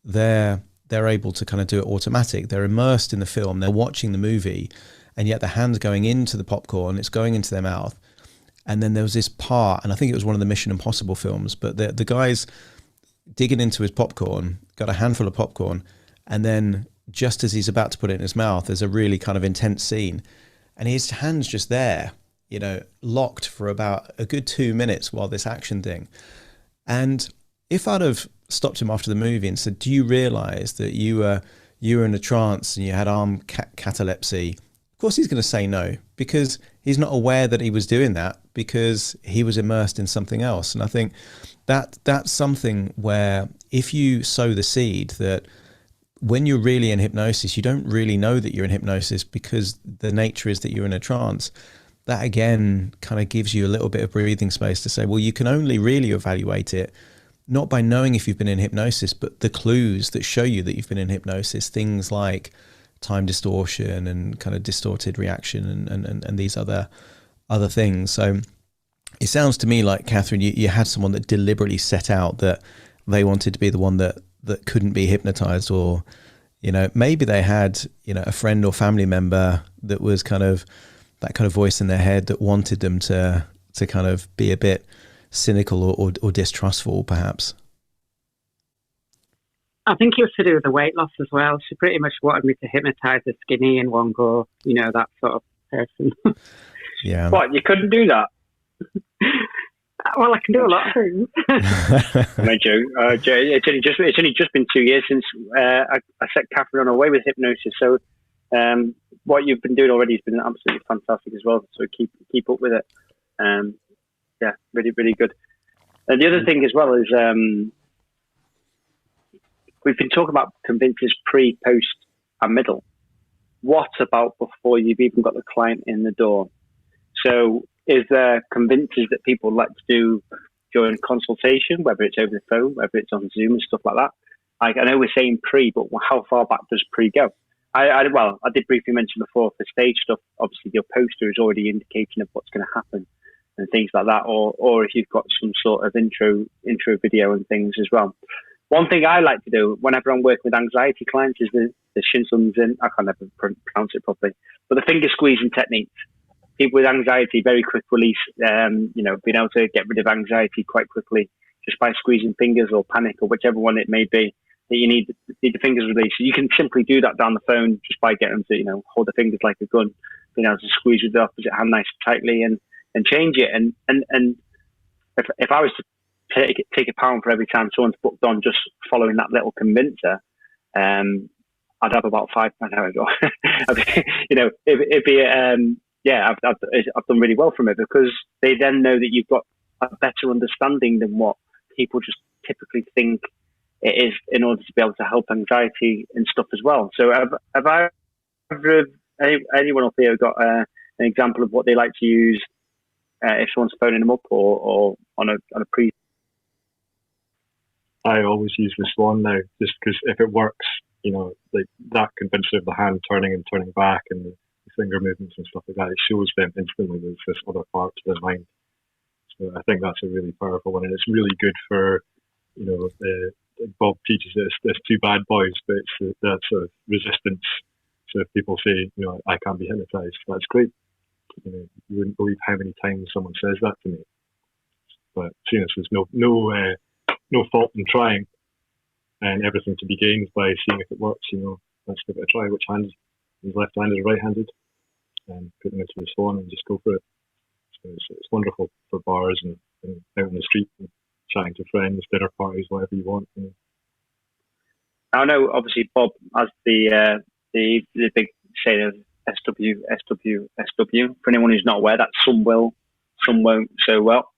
they're able to kind of do it automatic. They're immersed in the film, they're watching the movie, and yet the hand's going into the popcorn, it's going into their mouth. And then there was this part, and I think it was one of the Mission Impossible films, but the guy's digging into his popcorn, got a handful of popcorn, and then just as he's about to put it in his mouth, there's a really kind of intense scene, and his hand's just there, locked for about a good 2 minutes while this action thing. And if I'd have stopped him after the movie and said, do you realize that you were in a trance and you had arm catalepsy? Of course he's going to say no, because he's not aware that he was doing that, because he was immersed in something else. And I think that's something where if you sow the seed that when you're really in hypnosis, you don't really know that you're in hypnosis because the nature is that you're in a trance, that again kind of gives you a little bit of breathing space to say, well, you can only really evaluate it not by knowing if you've been in hypnosis, but the clues that show you that you've been in hypnosis, things like time distortion and kind of distorted reaction and these other things. So it sounds to me like, Catherine, you had someone that deliberately set out that they wanted to be the one that couldn't be hypnotized, or maybe they had a friend or family member that was kind of that kind of voice in their head that wanted them to kind of be a bit cynical or distrustful, perhaps. I think it was to do with the weight loss as well. She pretty much wanted me to hypnotize the skinny in one go, that sort of person. Yeah. What, you couldn't do that? Well, I can do a lot of things. No joke. It's only just been 2 years since I set Catherine on her way with hypnosis. So what you've been doing already has been absolutely fantastic as well. So keep up with it. Yeah, really, really good. And the other thing as well is we've been talking about convincers pre, post, and middle. What about before you've even got the client in the door? So is there convincers that people like to do during consultation, whether it's over the phone, whether it's on Zoom and stuff like that? I know we're saying pre, but how far back does pre go? I did briefly mention before for stage stuff, obviously your poster is already indicating of what's going to happen and things like that, or if you've got some sort of intro video and things as well. One thing I like to do whenever I'm working with anxiety clients is the Shinsunzen, I can't ever pronounce it properly, but the finger squeezing technique. People with anxiety, very quick release, being able to get rid of anxiety quite quickly just by squeezing fingers or panic or whichever one it may be that you need the fingers released. So you can simply do that down the phone just by getting them to, hold the fingers like a gun, being able to squeeze with the opposite hand nice and tightly and change it. And if I was to take a pound for every time someone's booked on just following that little convincer, I'd have about 5 pounds. There we go. it'd be I've done really well from it, because they then know that you've got a better understanding than what people just typically think it is in order to be able to help anxiety and stuff as well. So have anyone up here got an example of what they like to use if someone's phoning them up or on a pre? I always use the swan now, just because if it works, like that convincing of the hand turning and turning back and the finger movements and stuff like that, it shows them instantly there's this other part to their mind. So I think that's a really powerful one, and it's really good for, Bob teaches us there's two bad boys, but it's that sort of resistance. So if people say, I can't be hypnotized, that's great. You wouldn't believe how many times someone says that to me. But seeing as there's no fault in trying, and everything to be gained by seeing if it works, let's give it a try. Which hand is left-handed or right-handed? And put them into the swan and just go for it. So it's wonderful for bars and out in the street and chatting to friends, dinner parties, whatever you want. I know, obviously, Bob has the big saying of SW, SW, SW. For anyone who's not aware, that some will, some won't so well.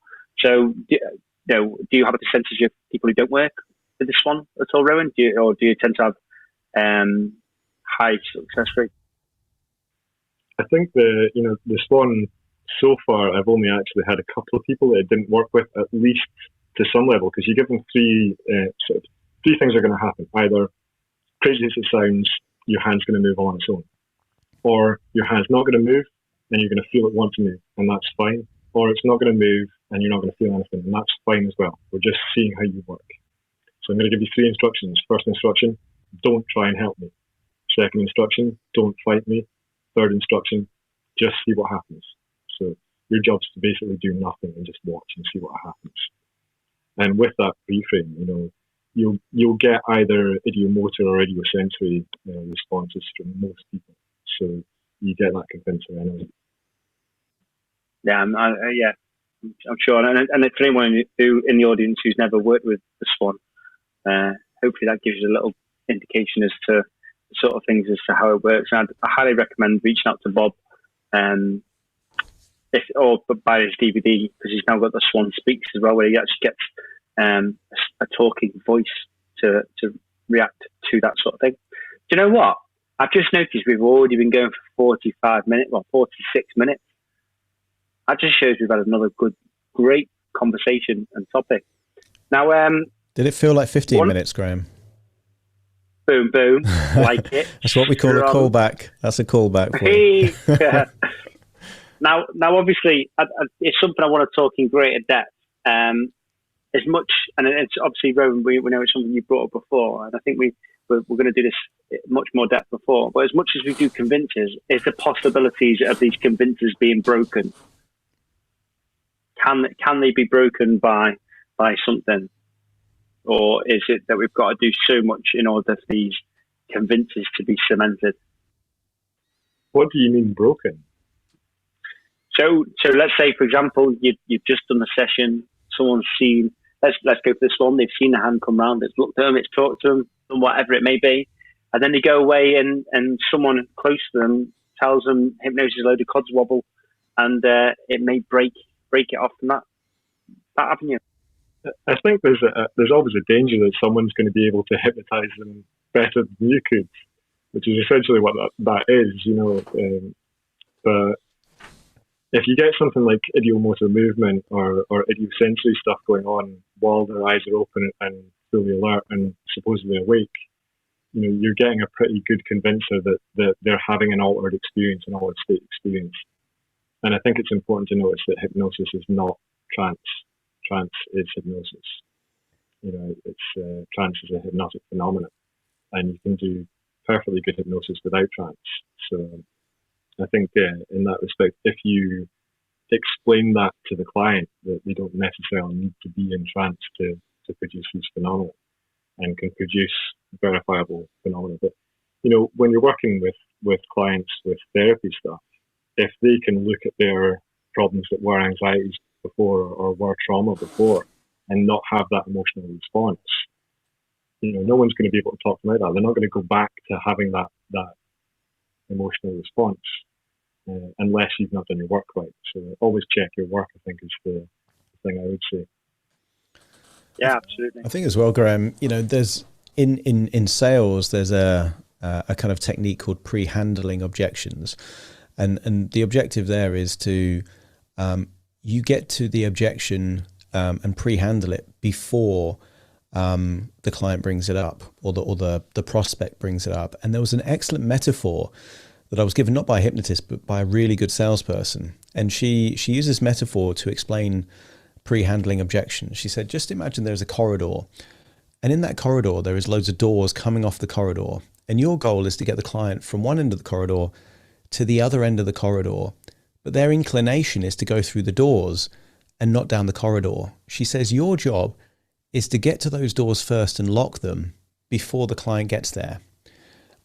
So, do you have a percentage of people who don't work with the swan at all, Rowan? Do you tend to have high success rate? I think the swan, so far, I've only actually had a couple of people that it didn't work with, at least to some level, because you give them three things are going to happen. Either, crazy as it sounds, your hand's going to move on its own, or your hand's not going to move and you're going to feel it want to move, and that's fine, or it's not going to move and you're not going to feel anything, and that's fine as well. We're just seeing how you work. So I'm going to give you three instructions. First instruction, don't try and help me. Second instruction, don't fight me. Third instruction, just see what happens. So your job's to basically do nothing and just watch and see what happens. And with that reframe, you'll get either idiomotor or idiosensory responses from most people. So you get that convincing energy. Yeah, I'm sure. And for anyone who in the audience who's never worked with the swan, hopefully that gives you a little indication as to the sort of things as to how it works. And I highly recommend reaching out to Bob, or buy his DVD, because he's now got the Swan Speaks as well, where he actually gets a talking voice to react to that sort of thing. Do you know what? I've just noticed we've already been going for 46 minutes. That just shows we've had another great conversation and topic. Now, did it feel like 15 minutes, Graham? Boom, boom, like it. That's what we call a callback. That's a callback. Yeah. Now, obviously, it's something I want to talk in greater depth. As much, and it's obviously, Rowan, we know it's something you brought up before, and I think we're going to do this much more depth before. But as much as we do convincers, is the possibilities of these convincers being broken? Can they be broken by something, or is it that we've got to do so much in order for these convincers to be cemented? What do you mean broken? So let's say, for example, you've just done a session. Someone's seen. Let's go for this one. They've seen the hand come round. It's looked at them. It's talked to them, and whatever it may be, and then they go away, and someone close to them tells them hypnosis is a load of codswobble, and it may break it off from that avenue. I think there's always a danger that someone's going to be able to hypnotize them better than you could, which is essentially what that is, but if you get something like idiomotor movement or idiosensory stuff going on while their eyes are open and fully alert and supposedly awake, you're getting a pretty good convincer that they're having an altered experience, an altered state experience. And I think it's important to notice that hypnosis is not trance. Trance is hypnosis. Trance is a hypnotic phenomenon, and you can do perfectly good hypnosis without trance. So I think in that respect, if you explain that to the client, that they don't necessarily need to be in trance to produce these phenomena and can produce verifiable phenomena. But, when you're working with clients with therapy stuff, if they can look at their problems that were anxieties before or were trauma before and not have that emotional response, no one's going to be able to talk them out of that. They're not going to go back to having that emotional response unless you've not done your work right. So always check your work, I think, is the thing I would say. Yeah, absolutely. I think as well, Graham, there's in sales, there's a kind of technique called pre-handling objections. And the objective there is to you get to the objection and pre-handle it before the client brings it up, or the prospect brings it up. And there was an excellent metaphor that I was given, not by a hypnotist, but by a really good salesperson. And she uses metaphor to explain pre-handling objections. She said, just imagine there's a corridor, and in that corridor, there is loads of doors coming off the corridor. And your goal is to get the client from one end of the corridor to the other end of the corridor. But their inclination is to go through the doors and not down the corridor. She says, your job is to get to those doors first and lock them before the client gets there.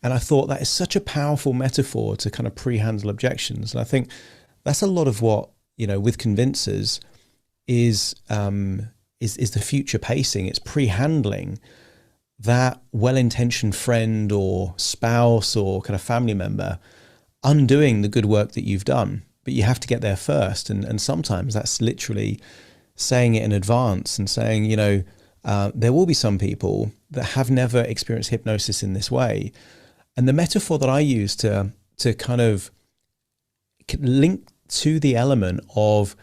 And I thought that is such a powerful metaphor to kind of pre-handle objections. And I think that's a lot of what, with convincers is the future pacing. It's pre-handling that well-intentioned friend or spouse or kind of family member undoing the good work that you've done. But you have to get there first. And sometimes that's literally saying it in advance and saying, there will be some people that have never experienced hypnosis in this way. And the metaphor that I use to kind of link to the element of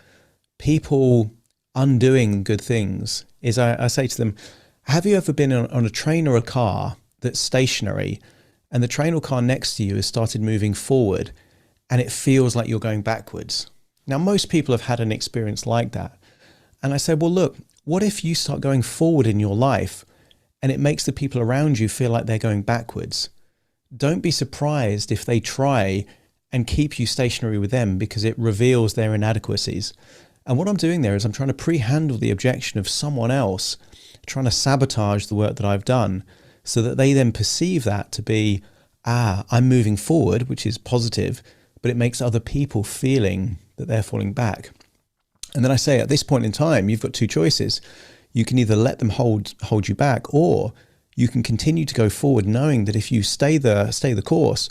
people undoing good things is I say to them, have you ever been on a train or a car that's stationary, and the train or car next to you has started moving forward and it feels like you're going backwards? Now, most people have had an experience like that. And I said, well, look, what if you start going forward in your life and it makes the people around you feel like they're going backwards? Don't be surprised if they try and keep you stationary with them, because it reveals their inadequacies. And what I'm doing there is I'm trying to pre-handle the objection of someone else trying to sabotage the work that I've done, so that they then perceive that to be, I'm moving forward, which is positive, but it makes other people feeling that they're falling back. And then I say, at this point in time, you've got two choices. You can either let them hold you back, or you can continue to go forward, knowing that if you stay the course,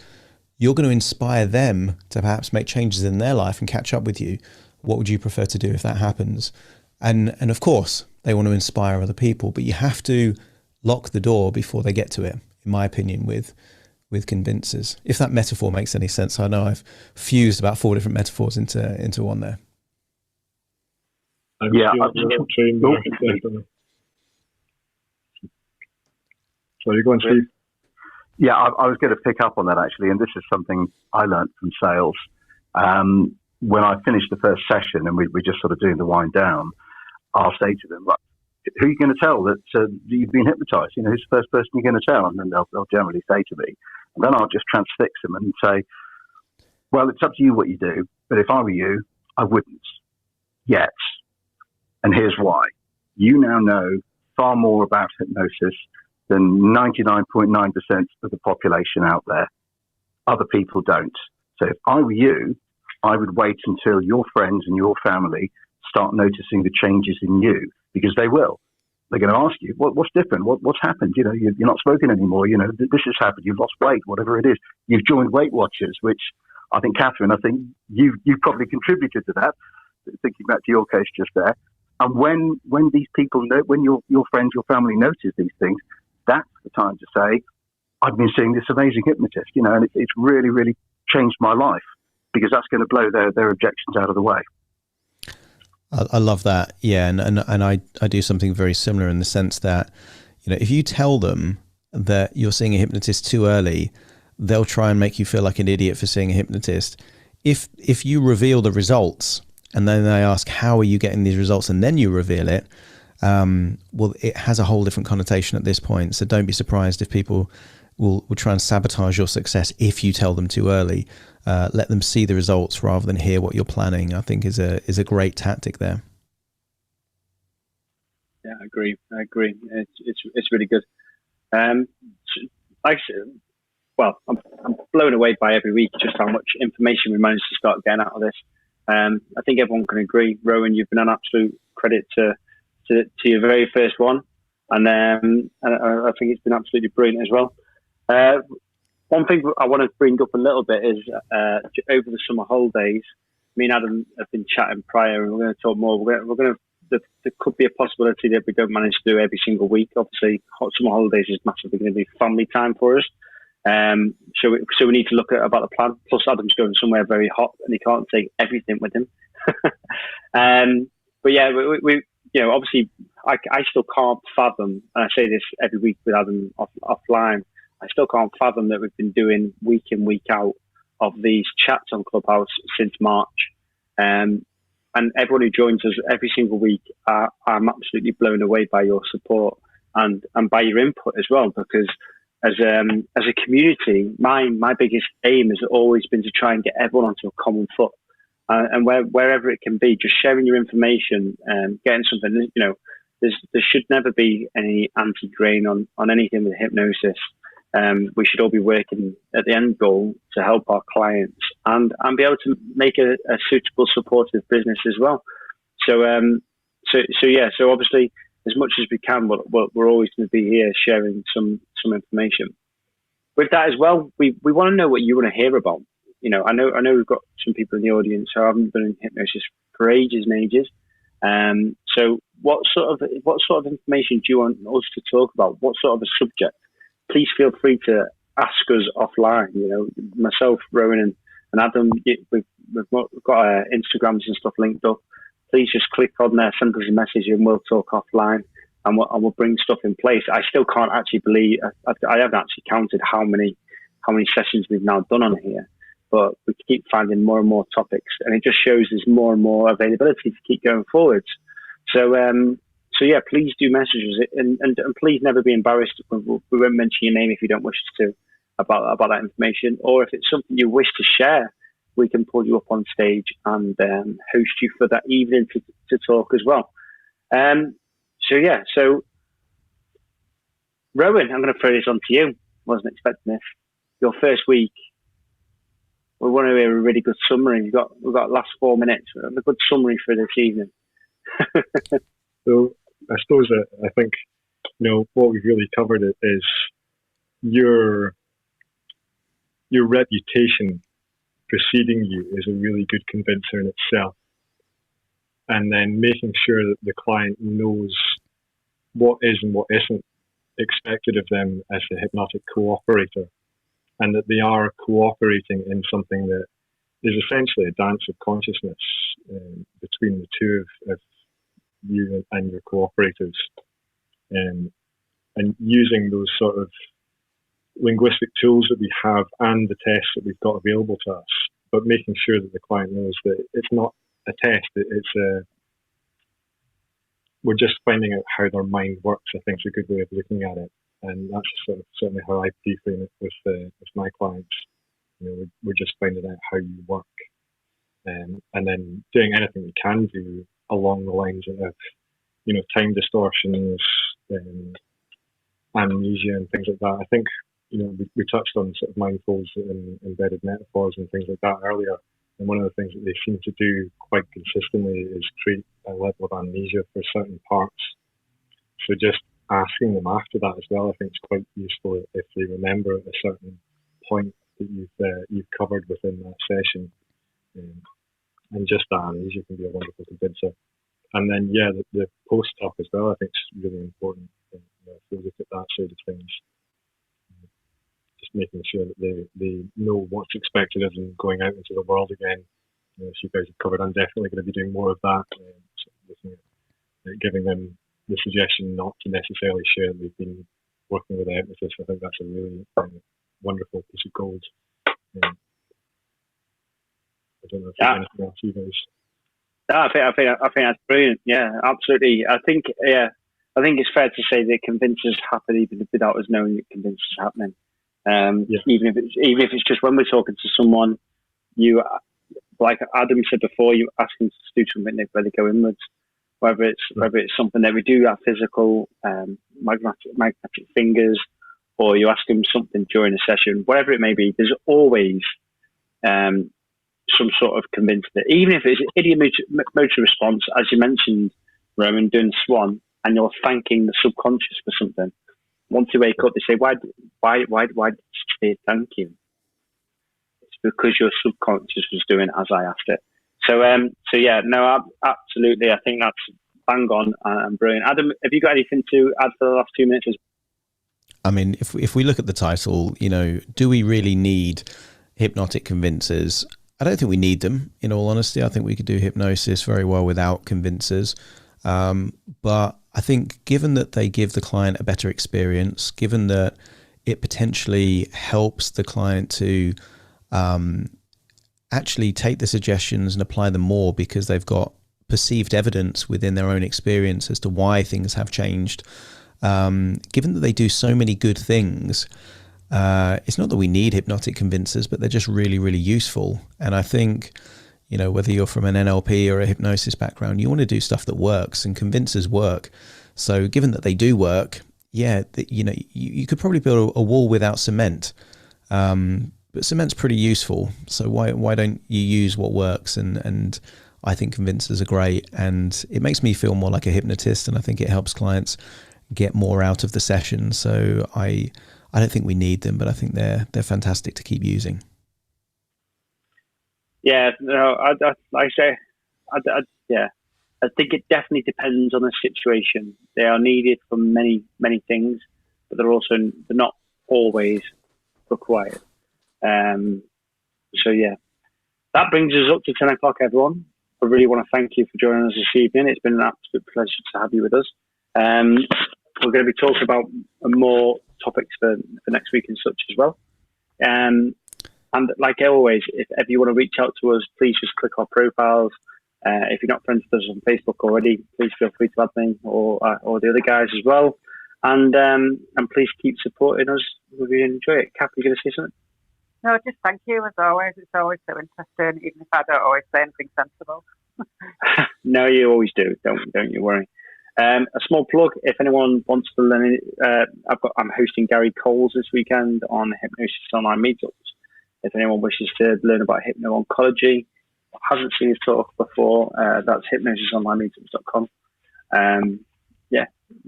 you're going to inspire them to perhaps make changes in their life and catch up with you. What would you prefer to do if that happens? And of course, they want to inspire other people, but you have to lock the door before they get to it, in my opinion, with convincers. If that metaphor makes any sense. I know I've fused about 4 different metaphors into one there. Yeah. Sorry, go on, Steve. Yeah, I was going to pick up on that actually, and this is something I learned from sales. When I finished the first session and we're just sort of doing the wind down, I'll say to them, who are you going to tell that you've been hypnotized? Who's the first person you're going to tell? And then they'll generally say to me, and then I'll just transfix them and say, well, it's up to you what you do, but if I were you, I wouldn't yet. And here's why. You now know far more about hypnosis than 99.9% of the population out there. Other people don't. So if I were you, I would wait until your friends and your family start noticing the changes in you, because they will. They're going to ask you, what's different? What's happened? You're not smoking anymore. This has happened. You've lost weight, whatever it is. You've joined Weight Watchers, which I think, Catherine, you probably contributed to that, thinking back to your case just there. And when these people know, when your friends, your family notice these things, that's the time to say, I've been seeing this amazing hypnotist, and it's really, really changed my life, because that's going to blow their objections out of the way. I love that. Yeah. And I do something very similar in the sense that, if you tell them that you're seeing a hypnotist too early, they'll try and make you feel like an idiot for seeing a hypnotist. If you reveal the results and then they ask, how are you getting these results? And then you reveal it. Well, it has a whole different connotation at this point. So don't be surprised if people will try and sabotage your success if you tell them too early. Let them see the results rather than hear what you're planning, I think is a great tactic there. Yeah, I agree. It's really good. I'm blown away by every week just how much information we managed to start getting out of this. I think everyone can agree. Rowan, you've been an absolute credit to your very first one, and I think it's been absolutely brilliant as well. One thing I want to bring up a little bit is over the summer holidays, me and Adam have been chatting prior, and we're going to talk more. There could be a possibility that we don't manage to do every single week. Obviously, summer holidays is massively going to be family time for us. So we need to look at about the plan. Plus, Adam's going somewhere very hot, and he can't take everything with him. But yeah, obviously, I still can't fathom, and I say this every week with Adam offline, I still can't fathom that we've been doing week in, week out of these chats on Clubhouse since March. And everyone who joins us every single week, I'm absolutely blown away by your support and by your input as well, because as a community, my biggest aim has always been to try and get everyone onto a common foot. And wherever it can be, just sharing your information and getting something, there should never be any anti-grain on anything with hypnosis. We should all be working at the end goal to help our clients and be able to make a suitable, supportive business as well. So obviously, as much as we can, we're always going to be here sharing some information. With that as well, we want to know what you want to hear about. I know we've got some people in the audience who haven't been in hypnosis for ages and ages. So what sort of information do you want us to talk about? What sort of a subject? Please feel free to ask us offline. Myself, Rowan, and Adam, we've got our Instagrams and stuff linked up. Please just click on there, send us a message, and we'll talk offline, and we'll bring stuff in place. I still can't actually believe I haven't actually counted how many sessions we've now done on here, but we keep finding more and more topics, and it just shows there's more and more availability to keep going forwards. So yeah, please do message us, and please never be embarrassed. We won't mention your name if you don't wish us to about that information, or if it's something you wish to share, we can pull you up on stage and host you for that evening to talk as well. So Rowan, I'm going to throw this on to you. Wasn't expecting this. Your first week. We want to hear a really good summary. We've got last 4 minutes. A good summary for this evening. So I suppose that I think what we've really covered is your reputation preceding you is a really good convincer in itself, and then making sure that the client knows what is and what isn't expected of them as a hypnotic cooperator, and that they are cooperating in something that is essentially a dance of consciousness between the two of you and your cooperators, and using those sort of linguistic tools that we have and the tests that we've got available to us, but making sure that the client knows that it's not a test, we're just finding out how their mind works. I think is a good way of looking at it, and that's certainly how I pre-frame it with my clients. We're just finding out how you work, and then doing anything we can do along the lines of time distortions, amnesia and things like that. I think we touched on sort of mindfuls and embedded metaphors and things like that earlier, and one of the things that they seem to do quite consistently is create a level of amnesia for certain parts. So just asking them after that as well, I think it's quite useful if they remember at a certain point that you've covered within that session, and just that amnesia can be a wonderful convincer. And then the post talk as well, I think is really important. If we look at that side of things, just making sure that they know what's expected of them going out into the world again. As you guys have covered, I'm definitely going to be doing more of that, looking at giving them the suggestion not to necessarily share that they've been working with a hypnotist. I think that's a really wonderful piece of gold. I don't know if there's anything else you guys. No, I think that's brilliant. Yeah, absolutely. I think it's fair to say that convincers happen even without us knowing that convincers are happening. Even if it's just when we're talking to someone, you, like Adam said before, you ask them to do something where they go inwards, whether it's something that we do, our physical magnetic fingers, or you ask them something during a session, whatever it may be. There's always some sort of convincing that, even if it's ideomotor response, as you mentioned, Rowan, doing Swan, and you're thanking the subconscious for something. Once you wake up, they say, "Why did you say thank you?" It's because your subconscious was doing as I asked it. So absolutely. I think that's bang on and brilliant. Adam, have you got anything to add for the last 2 minutes? I mean, if we look at the title, do we really need hypnotic convincers? I don't think we need them, in all honesty. I think we could do hypnosis very well without convincers. But I think given that they give the client a better experience, given that it potentially helps the client to actually take the suggestions and apply them more because they've got perceived evidence within their own experience as to why things have changed. Given that they do so many good things, it's not that we need hypnotic convincers, but they're just really, really useful. And I think, whether you're from an NLP or a hypnosis background, you want to do stuff that works, and convincers work. So given that they do work, you could probably build a wall without cement. But cement's pretty useful. So why don't you use what works? And I think convincers are great, and it makes me feel more like a hypnotist, and I think it helps clients get more out of the session. So I don't think we need them, but I think they're fantastic to keep using. Yeah, no, like I say, I think it definitely depends on the situation. They are needed for many, many things, but they're not always required. So yeah, that brings us up to 10 o'clock, everyone. I really want to thank you for joining us this evening. It's been an absolute pleasure to have you with us. We're going to be talking about more topics for next week and such as well. And like always, if ever you want to reach out to us, please just click our profiles. If you're not friends with us on Facebook already, please feel free to add me or the other guys as well. And please keep supporting us. We really enjoy it. Kath, you going to say something? No, just thank you as always. It's always so interesting, even if I don't always say anything sensible. No, you always do. Don't you worry. A small plug: if anyone wants to learn, I'm hosting Gary Coles this weekend on Hypnosis Online Meetups. If anyone wishes to learn about hypno-oncology, hasn't seen his talk before, that's hypnosisonlinemeetups.com.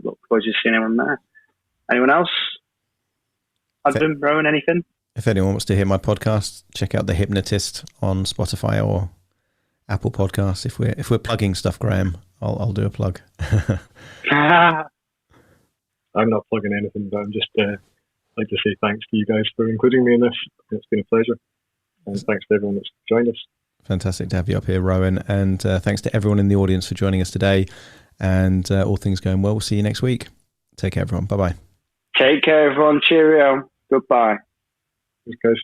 Look forward to seeing anyone there. Anyone else? Adam, Rowan, anything? If anyone wants to hear my podcast, check out The Hypnotist on Spotify or Apple Podcasts. If we're plugging stuff, Graham, I'll do a plug. I'm not plugging anything, but I'm just like to say thanks to you guys for including me in this. It's been a pleasure, and thanks to everyone that's joined us. Fantastic to have you up here, Rowan, and thanks to everyone in the audience for joining us today. And all things going well. We'll see you next week. Take care, everyone. Bye-bye. Take care, everyone. Cheerio. Goodbye. Thanks, guys.